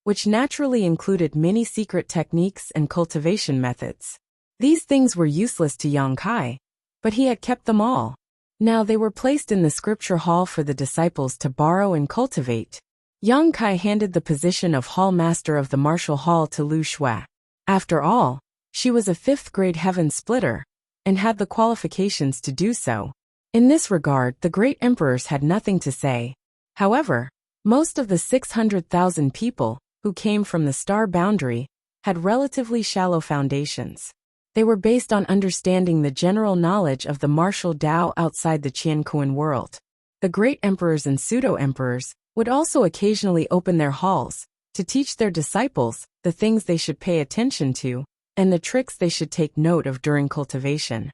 which naturally included many secret techniques and cultivation methods. These things were useless to Yang Kai, but he had kept them all. Now they were placed in the Scripture Hall for the disciples to borrow and cultivate. Yang Kai handed the position of Hall Master of the Martial Hall to Lu Shui. After all, she was a 5th-grade Heaven Splitter, and had the qualifications to do so. In this regard, the great emperors had nothing to say. However, most of the 600,000 people who came from the Star Boundary had relatively shallow foundations. They were based on understanding the general knowledge of the martial Tao outside the Qianquan world. The great emperors and pseudo-emperors would also occasionally open their halls to teach their disciples the things they should pay attention to and the tricks they should take note of during cultivation.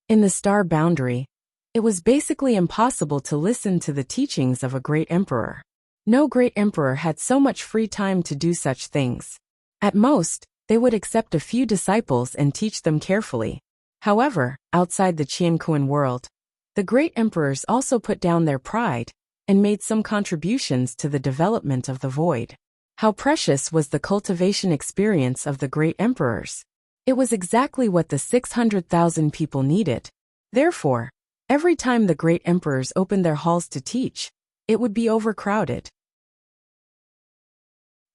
In the Star Boundary, it was basically impossible to listen to the teachings of a great emperor. No great emperor had so much free time to do such things. At most, they would accept a few disciples and teach them carefully. However, outside the Qianquan world, the great emperors also put down their pride and made some contributions to the development of the Void. How precious was the cultivation experience of the great emperors! It was exactly what the 600,000 people needed. Therefore, every time the great emperors opened their halls to teach, it would be overcrowded.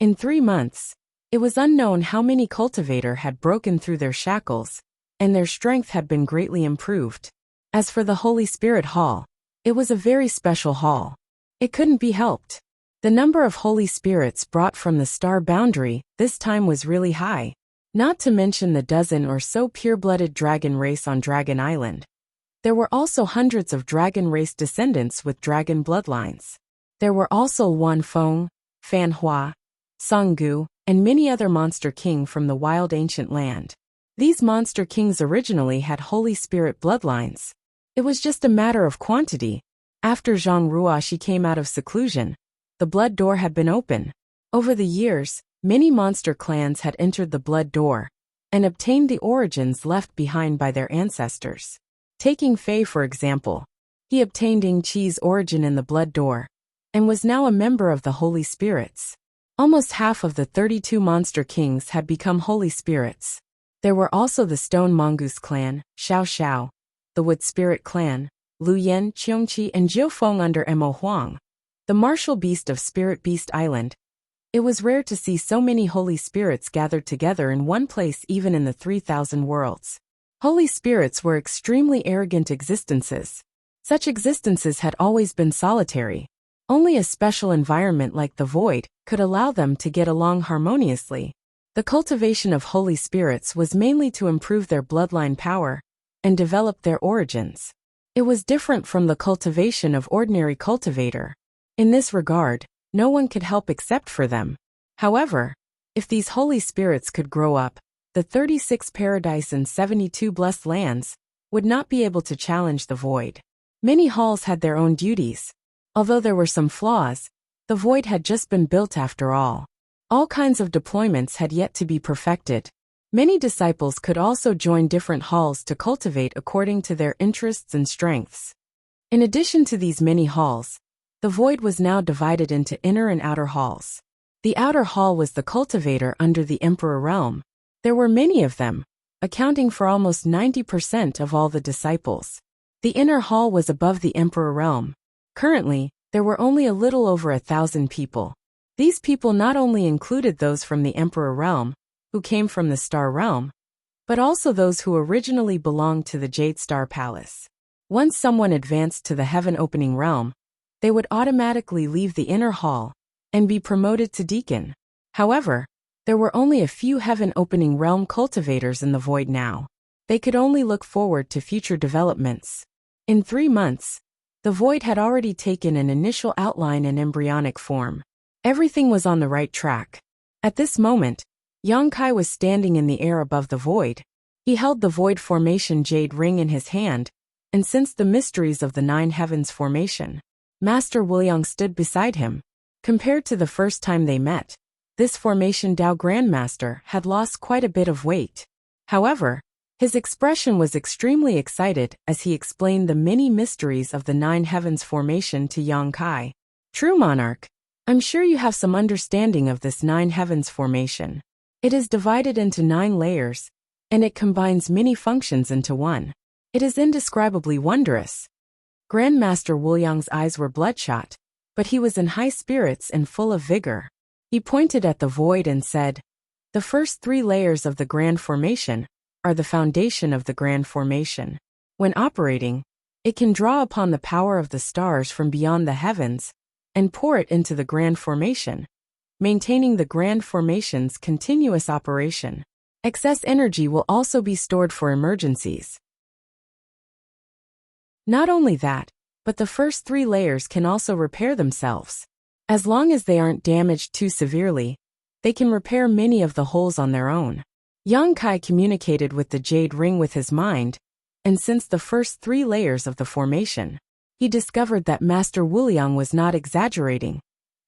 In 3 months, it was unknown how many cultivators had broken through their shackles, and their strength had been greatly improved. As for the Holy Spirit Hall, it was a very special hall. It couldn't be helped. The number of Holy Spirits brought from the Star Boundary this time was really high, not to mention the dozen or so pure-blooded dragon race on Dragon Island. There were also hundreds of dragon race descendants with dragon bloodlines. There were also Wan Feng, Fan Hua, Song Gu, and many other monster king from the wild ancient land. These monster kings originally had Holy Spirit bloodlines. It was just a matter of quantity. After Zhang Ruoxi came out of seclusion, the blood door had been open. Over the years, many monster clans had entered the blood door and obtained the origins left behind by their ancestors. Taking Fei for example, he obtained Ying Qi's origin in the blood door and was now a member of the Holy Spirits. Almost half of the 32 monster kings had become Holy Spirits. There were also the Stone Mongoose clan, Xiao Xiao, the Wood Spirit clan, Lu Yan, Qiongqi, and Jiufeng under Mo Huang, the martial beast of Spirit Beast Island. It was rare to see so many Holy Spirits gathered together in one place even in the 3,000 worlds. Holy Spirits were extremely arrogant existences. Such existences had always been solitary. Only a special environment like the void could allow them to get along harmoniously. The cultivation of Holy Spirits was mainly to improve their bloodline power and develop their origins. It was different from the cultivation of ordinary cultivator. In this regard, no one could help except for them. However, if these Holy Spirits could grow up, the 36 paradise and 72 blessed lands would not be able to challenge the void. Many halls had their own duties. Although there were some flaws, the void had just been built after all. All kinds of deployments had yet to be perfected. Many disciples could also join different halls to cultivate according to their interests and strengths. In addition to these many halls, the void was now divided into inner and outer halls. The outer hall was the cultivator under the Emperor realm. There were many of them, accounting for almost 90% of all the disciples. The inner hall was above the Emperor realm. Currently, there were only a little over 1,000 people. These people not only included those from the Emperor realm, who came from the Star realm, but also those who originally belonged to the Jade Star Palace. Once someone advanced to the Heaven Opening realm, they would automatically leave the inner hall and be promoted to deacon. However, there were only a few Heaven Opening realm cultivators in the void now. They could only look forward to future developments. In 3 months, the void had already taken an initial outline and embryonic form. Everything was on the right track. At this moment, Yang Kai was standing in the air above the void. He held the void formation jade ring in his hand and sensed the mysteries of the 9 heavens formation. Master Wuliang stood beside him. Compared to the first time they met, this formation Dao Grandmaster had lost quite a bit of weight. However, his expression was extremely excited as he explained the many mysteries of the 9 heavens formation to Yang Kai. True monarch, I'm sure you have some understanding of this 9 heavens formation. It is divided into 9 layers, and it combines many functions into one. It is indescribably wondrous. Grandmaster Wuliang's eyes were bloodshot, but he was in high spirits and full of vigor. He pointed at the void and said, "The first 3 layers of the grand formation are the foundation of the grand formation. When operating, it can draw upon the power of the stars from beyond the heavens and pour it into the grand formation, maintaining the grand formation's continuous operation. Excess energy will also be stored for emergencies. Not only that, but the first 3 layers can also repair themselves. As long as they aren't damaged too severely, they can repair many of the holes on their own." Yang Kai communicated with the jade ring with his mind, and since the first 3 layers of the formation, he discovered that Master Wuliang was not exaggerating.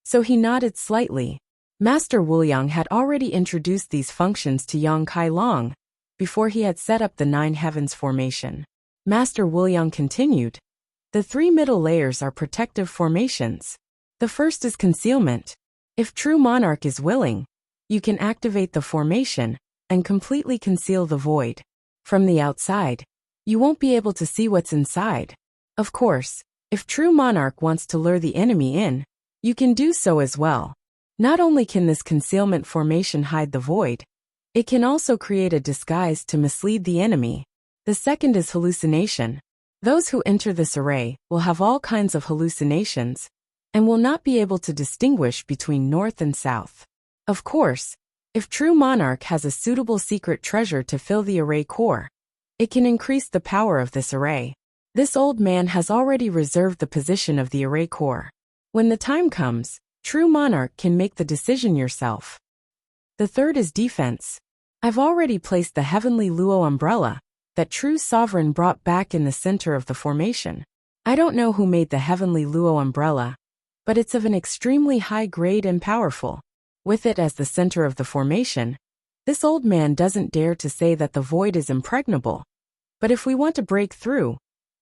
So he nodded slightly. Master Wuliang had already introduced these functions to Yang Kai long before he had set up the 9 heavens formation. Master Wuliang continued, "The 3 middle layers are protective formations. The first is concealment. If true monarch is willing, you can activate the formation and completely conceal the void. From the outside, you won't be able to see what's inside. Of course, if true monarch wants to lure the enemy in, you can do so as well. Not only can this concealment formation hide the void, it can also create a disguise to mislead the enemy. The second is hallucination. Those who enter this array will have all kinds of hallucinations and will not be able to distinguish between north and south. Of course, if true monarch has a suitable secret treasure to fill the array core, it can increase the power of this array. This old man has already reserved the position of the array core. When the time comes, true monarch can make the decision yourself. The third is defense. I've already placed the heavenly Luo umbrella that true sovereign brought back in the center of the formation. I don't know who made the heavenly Luo umbrella, but it's of an extremely high grade and powerful. With it as the center of the formation, this old man doesn't dare to say that the void is impregnable. But if we want to break through,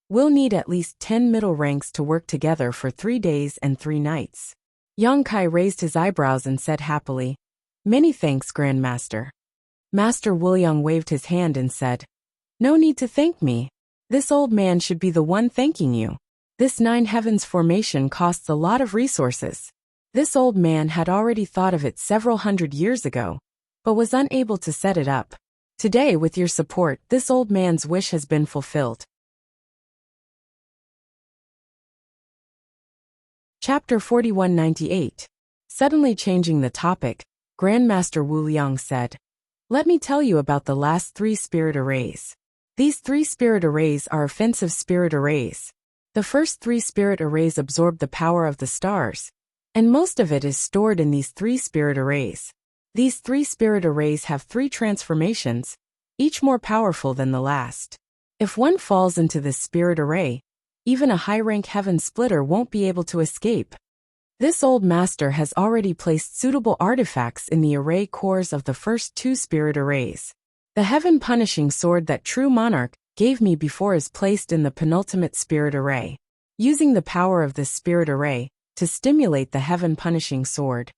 we'll need at least 10 middle ranks to work together for 3 days and 3 nights. Yang Kai raised his eyebrows and said happily, "Many thanks, Grandmaster." Master Wuliang waved his hand and said, "No need to thank me. This old man should be the one thanking you. This 9 heavens formation costs a lot of resources. This old man had already thought of it several hundred years ago, but was unable to set it up. Today, with your support, this old man's wish has been fulfilled." Chapter 4198. Suddenly changing the topic, Grandmaster Wu Liang said, "Let me tell you about the last 3 spirit arrays. These 3 spirit arrays are offensive spirit arrays. The first 3 spirit arrays absorb the power of the stars, and most of it is stored in these 3 spirit arrays. These 3 spirit arrays have 3 transformations, each more powerful than the last. If one falls into this spirit array, even a high-rank heaven splitter won't be able to escape. This old master has already placed suitable artifacts in the array cores of the first 2 spirit arrays. The heaven-punishing sword that true monarch gave me before is placed in the penultimate spirit array. Using the power of this spirit array to stimulate the heaven-punishing sword,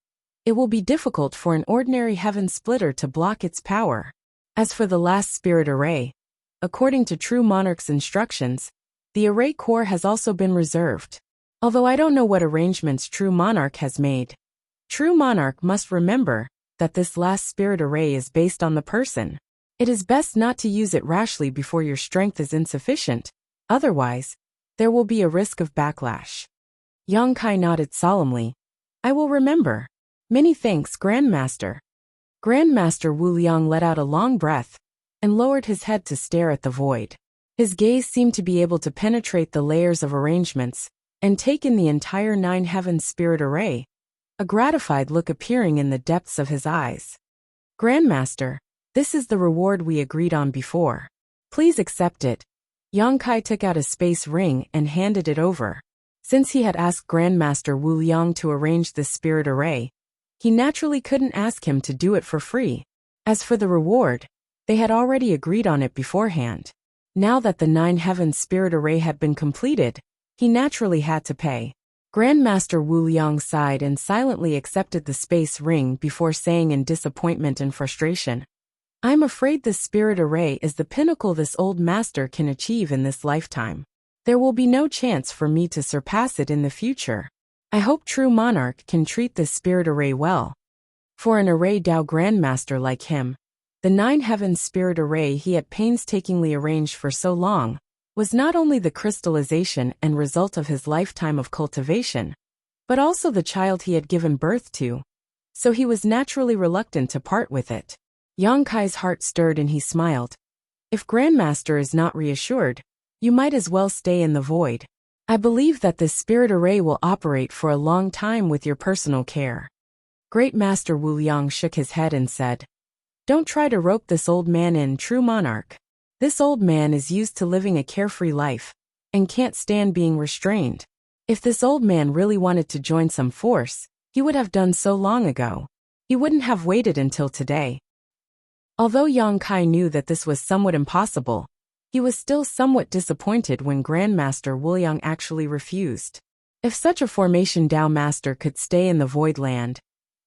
it will be difficult for an ordinary heaven splitter to block its power. As for the last spirit array, according to true monarch's instructions, the array core has also been reserved. Although I don't know what arrangements true monarch has made, true monarch must remember that this last spirit array is based on the person. It is best not to use it rashly before your strength is insufficient, otherwise, there will be a risk of backlash." Yang Kai nodded solemnly. "I will remember. Many thanks, Grandmaster." Grandmaster Wu Liang let out a long breath and lowered his head to stare at the void. His gaze seemed to be able to penetrate the layers of arrangements and take in the entire 9 heavens spirit array, a gratified look appearing in the depths of his eyes. "Grandmaster, this is the reward we agreed on before. Please accept it." Yang Kai took out a space ring and handed it over. Since he had asked Grandmaster Wu Liang to arrange this spirit array, he naturally couldn't ask him to do it for free. As for the reward, they had already agreed on it beforehand. Now that the 9 heavens spirit array had been completed, he naturally had to pay. Grandmaster Wu Liang sighed and silently accepted the space ring before saying in disappointment and frustration, "I'm afraid this spirit array is the pinnacle this old master can achieve in this lifetime. There will be no chance for me to surpass it in the future. I hope true monarch can treat this spirit array well." For an array Dao grandmaster like him, the 9 heavens spirit array he had painstakingly arranged for so long was not only the crystallization and result of his lifetime of cultivation, but also the child he had given birth to, so he was naturally reluctant to part with it. Yang Kai's heart stirred and he smiled. "If Grandmaster is not reassured, you might as well stay in the void. I believe that this spirit array will operate for a long time with your personal care." Great Master Wu Liang shook his head and said, "Don't try to rope this old man in, true monarch. This old man is used to living a carefree life and can't stand being restrained. If this old man really wanted to join some force, he would have done so long ago. He wouldn't have waited until today." Although Yang Kai knew that this was somewhat impossible, he was still somewhat disappointed when Grandmaster Wu Liang actually refused. If such a formation Dao Master could stay in the Void Land,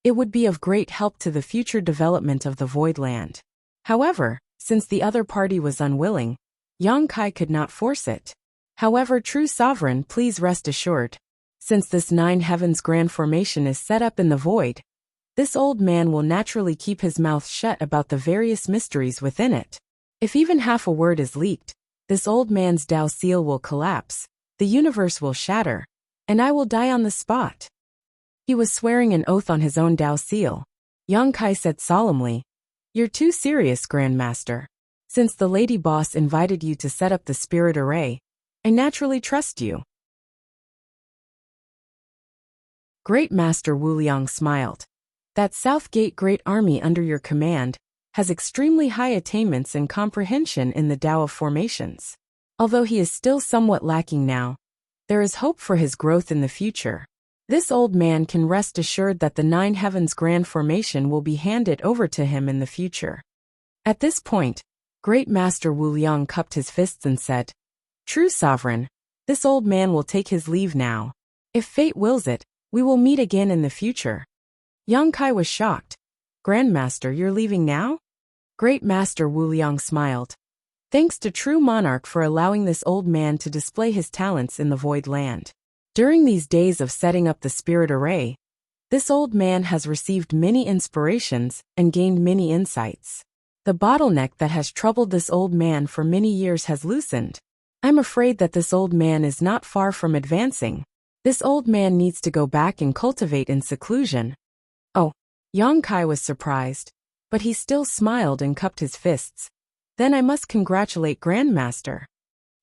it would be of great help to the future development of the Void Land. However, since the other party was unwilling, Yang Kai could not force it. However, true sovereign, please rest assured. Since this 9 heavens grand formation is set up in the void, this old man will naturally keep his mouth shut about the various mysteries within it. If even half a word is leaked, this old man's Dao seal will collapse, the universe will shatter, and I will die on the spot. He was swearing an oath on his own Dao seal. Yang Kai said solemnly, "You're too serious, Grandmaster. Since the lady boss invited you to set up the spirit array, I naturally trust you." Great Master Wu Liang smiled. "That South Gate great army under your command has extremely high attainments and comprehension in the Tao of formations. Although he is still somewhat lacking now, there is hope for his growth in the future. This old man can rest assured that the Nine Heavens Grand Formation will be handed over to him in the future. At this point, Great Master Wu Liang cupped his fists and said, "True sovereign, this old man will take his leave now. If fate wills it, we will meet again in the future." Yang Kai was shocked. "Grandmaster, you're leaving now?" Great Master Wu Liang smiled. "Thanks to True Monarch for allowing this old man to display his talents in the Void Land. During these days of setting up the Spirit Array, this old man has received many inspirations and gained many insights. The bottleneck that has troubled this old man for many years has loosened. I'm afraid that this old man is not far from advancing. This old man needs to go back and cultivate in seclusion." Oh, Yang Kai was surprised, but he still smiled and cupped his fists. "Then I must congratulate Grandmaster."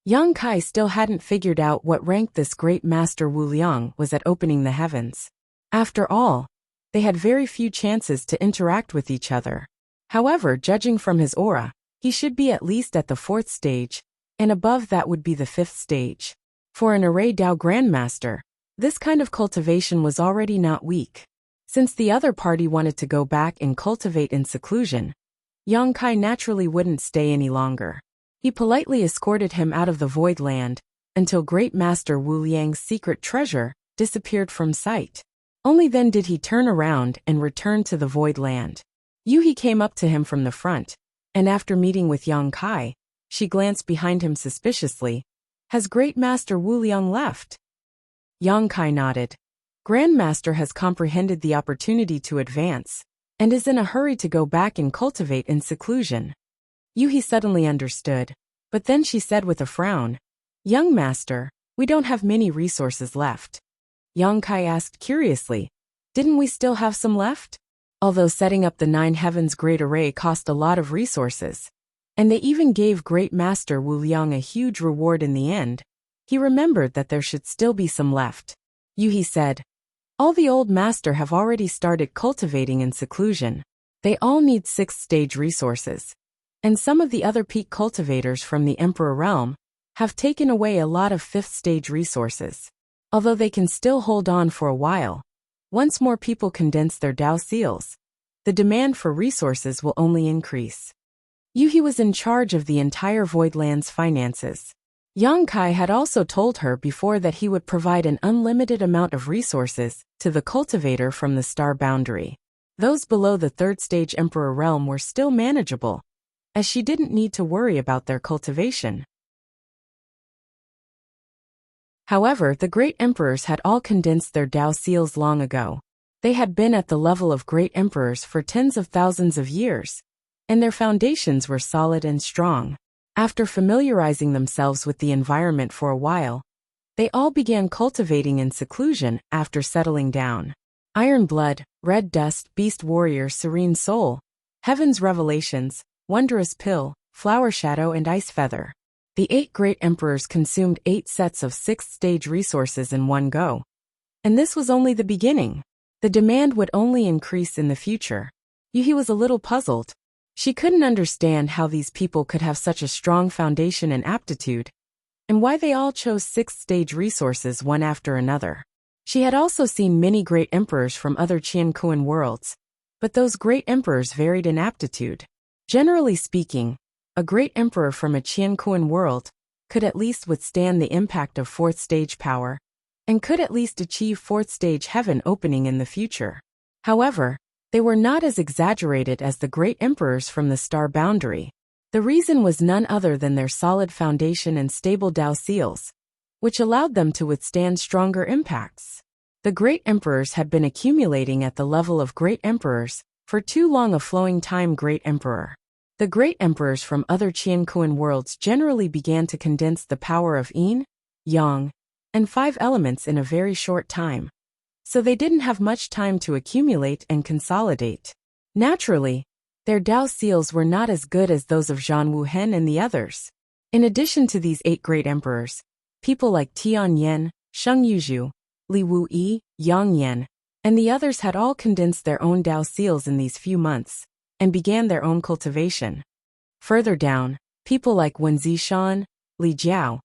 Yang Kai still hadn't figured out what rank this Great Master Wu Liang was at opening the heavens. After all, they had very few chances to interact with each other. However, judging from his aura, he should be at least at the 4th stage, and above that would be the 5th stage. For an Array Dao Grandmaster, this kind of cultivation was already not weak. Since the other party wanted to go back and cultivate in seclusion, Yang Kai naturally wouldn't stay any longer. He politely escorted him out of the Void Land until Great Master Wu Liang's secret treasure disappeared from sight. Only then did he turn around and return to the Void Land. Yuhi came up to him from the front, and after meeting with Yang Kai, she glanced behind him suspiciously. "Has Great Master Wu Liang left?" Yang Kai nodded. "Grandmaster has comprehended the opportunity to advance, and is in a hurry to go back and cultivate in seclusion." Yuhi suddenly understood, but then she said with a frown, "Young master, we don't have many resources left." Yang Kai asked curiously, "Didn't we still have some left?" Although setting up the Nine Heavens Great Array cost a lot of resources, and they even gave Great Master Wu Liang a huge reward in the end, he remembered that there should still be some left. Yuhi said, "All the old master have already started cultivating in seclusion. They all need 6th stage resources. And some of the other peak cultivators from the Emperor Realm have taken away a lot of 5th stage resources. Although they can still hold on for a while, once more people condense their Tao seals, the demand for resources will only increase." Yuhi was in charge of the entire Voidland's finances. Yang Kai had also told her before that he would provide an unlimited amount of resources to the cultivator from the star boundary. Those below the 3rd stage Emperor Realm were still manageable, as she didn't need to worry about their cultivation. However, the great emperors had all condensed their Tao seals long ago. They had been at the level of great emperors for tens of thousands of years, and their foundations were solid and strong. After familiarizing themselves with the environment for a while, they all began cultivating in seclusion after settling down. Iron Blood, Red Dust, Beast Warrior, Serene Soul, Heaven's Revelations, Wondrous Pill, Flower Shadow and Ice Feather. The 8 great emperors consumed 8 sets of 6th stage resources in one go. And this was only the beginning. The demand would only increase in the future. Yuhi was a little puzzled. She couldn't understand how these people could have such a strong foundation and aptitude, and why they all chose 6th stage resources one after another. She had also seen many great emperors from other Qiankuan worlds, but those great emperors varied in aptitude. Generally speaking, a great emperor from a Qiankuan world could at least withstand the impact of 4th stage power, and could at least achieve 4th stage heaven opening in the future. However, they were not as exaggerated as the great emperors from the star boundary. The reason was none other than their solid foundation and stable Tao seals, which allowed them to withstand stronger impacts. The great emperors had been accumulating at the level of great emperors for too long a flowing time great emperor. The great emperors from other Qiankuan worlds generally began to condense the power of yin, yang, and 5 elements in a very short time. So they didn't have much time to accumulate and consolidate. Naturally, their Tao seals were not as good as those of Zhan Wuhen and the others. In addition to these 8 great emperors, people like Tian Yen, Sheng Yuzhu, Li Wuyi, Yang Yan, and the others had all condensed their own Tao seals in these few months, and began their own cultivation. Further down, people like Wen Zishan, Li Jiao,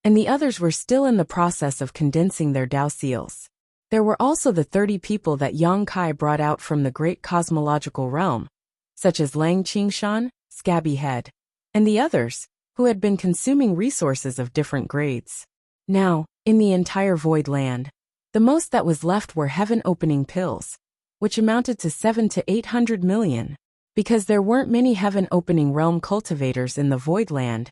and the others were still in the process of condensing their Dao seals. There were also the 30 people that Yang Kai brought out from the great cosmological realm, such as Lang Qingshan, Scabby Head, and the others, who had been consuming resources of different grades. Now, in the entire Void Land, the most that was left were heaven-opening pills, which amounted to 700 to 800 million. Because there weren't many heaven-opening realm cultivators in the Void Land,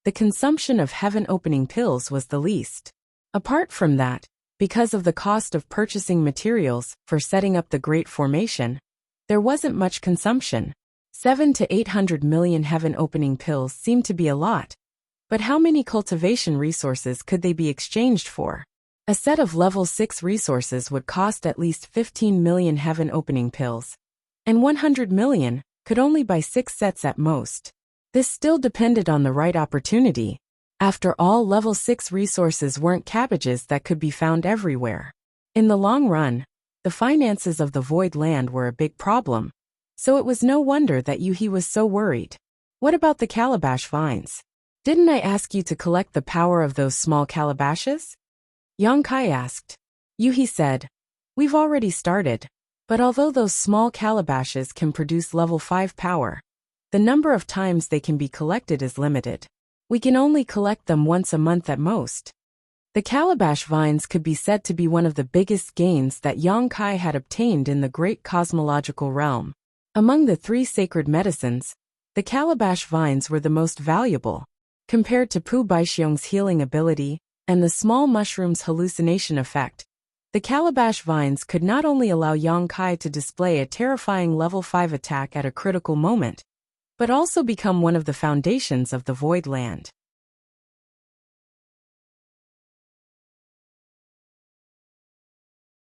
the consumption of heaven-opening pills was the least. Apart from that, because of the cost of purchasing materials for setting up the Great Formation, there wasn't much consumption. 700 to 800 million heaven-opening pills seemed to be a lot. But how many cultivation resources could they be exchanged for? A set of level 6 resources would cost at least 15 million heaven-opening pills, and 100 million could only buy 6 sets at most. This still depended on the right opportunity. After all, level 6 resources weren't cabbages that could be found everywhere. In the long run, the finances of the Void Land were a big problem, so it was no wonder that Yuhi was so worried. What about the calabash vines? Didn't I ask you to collect the power of those small calabashes? Yang Kai asked. Yuhi said, we've already started, but although those small calabashes can produce level 5 power, the number of times they can be collected is limited. We can only collect them once a month at most. The calabash vines could be said to be one of the biggest gains that Yang Kai had obtained in the great cosmological realm. Among the 3 sacred medicines, the calabash vines were the most valuable. Compared to Pu Baixiong's healing ability and the small mushroom's hallucination effect, the calabash vines could not only allow Yang Kai to display a terrifying level 5 attack at a critical moment, but also become one of the foundations of the Void Land.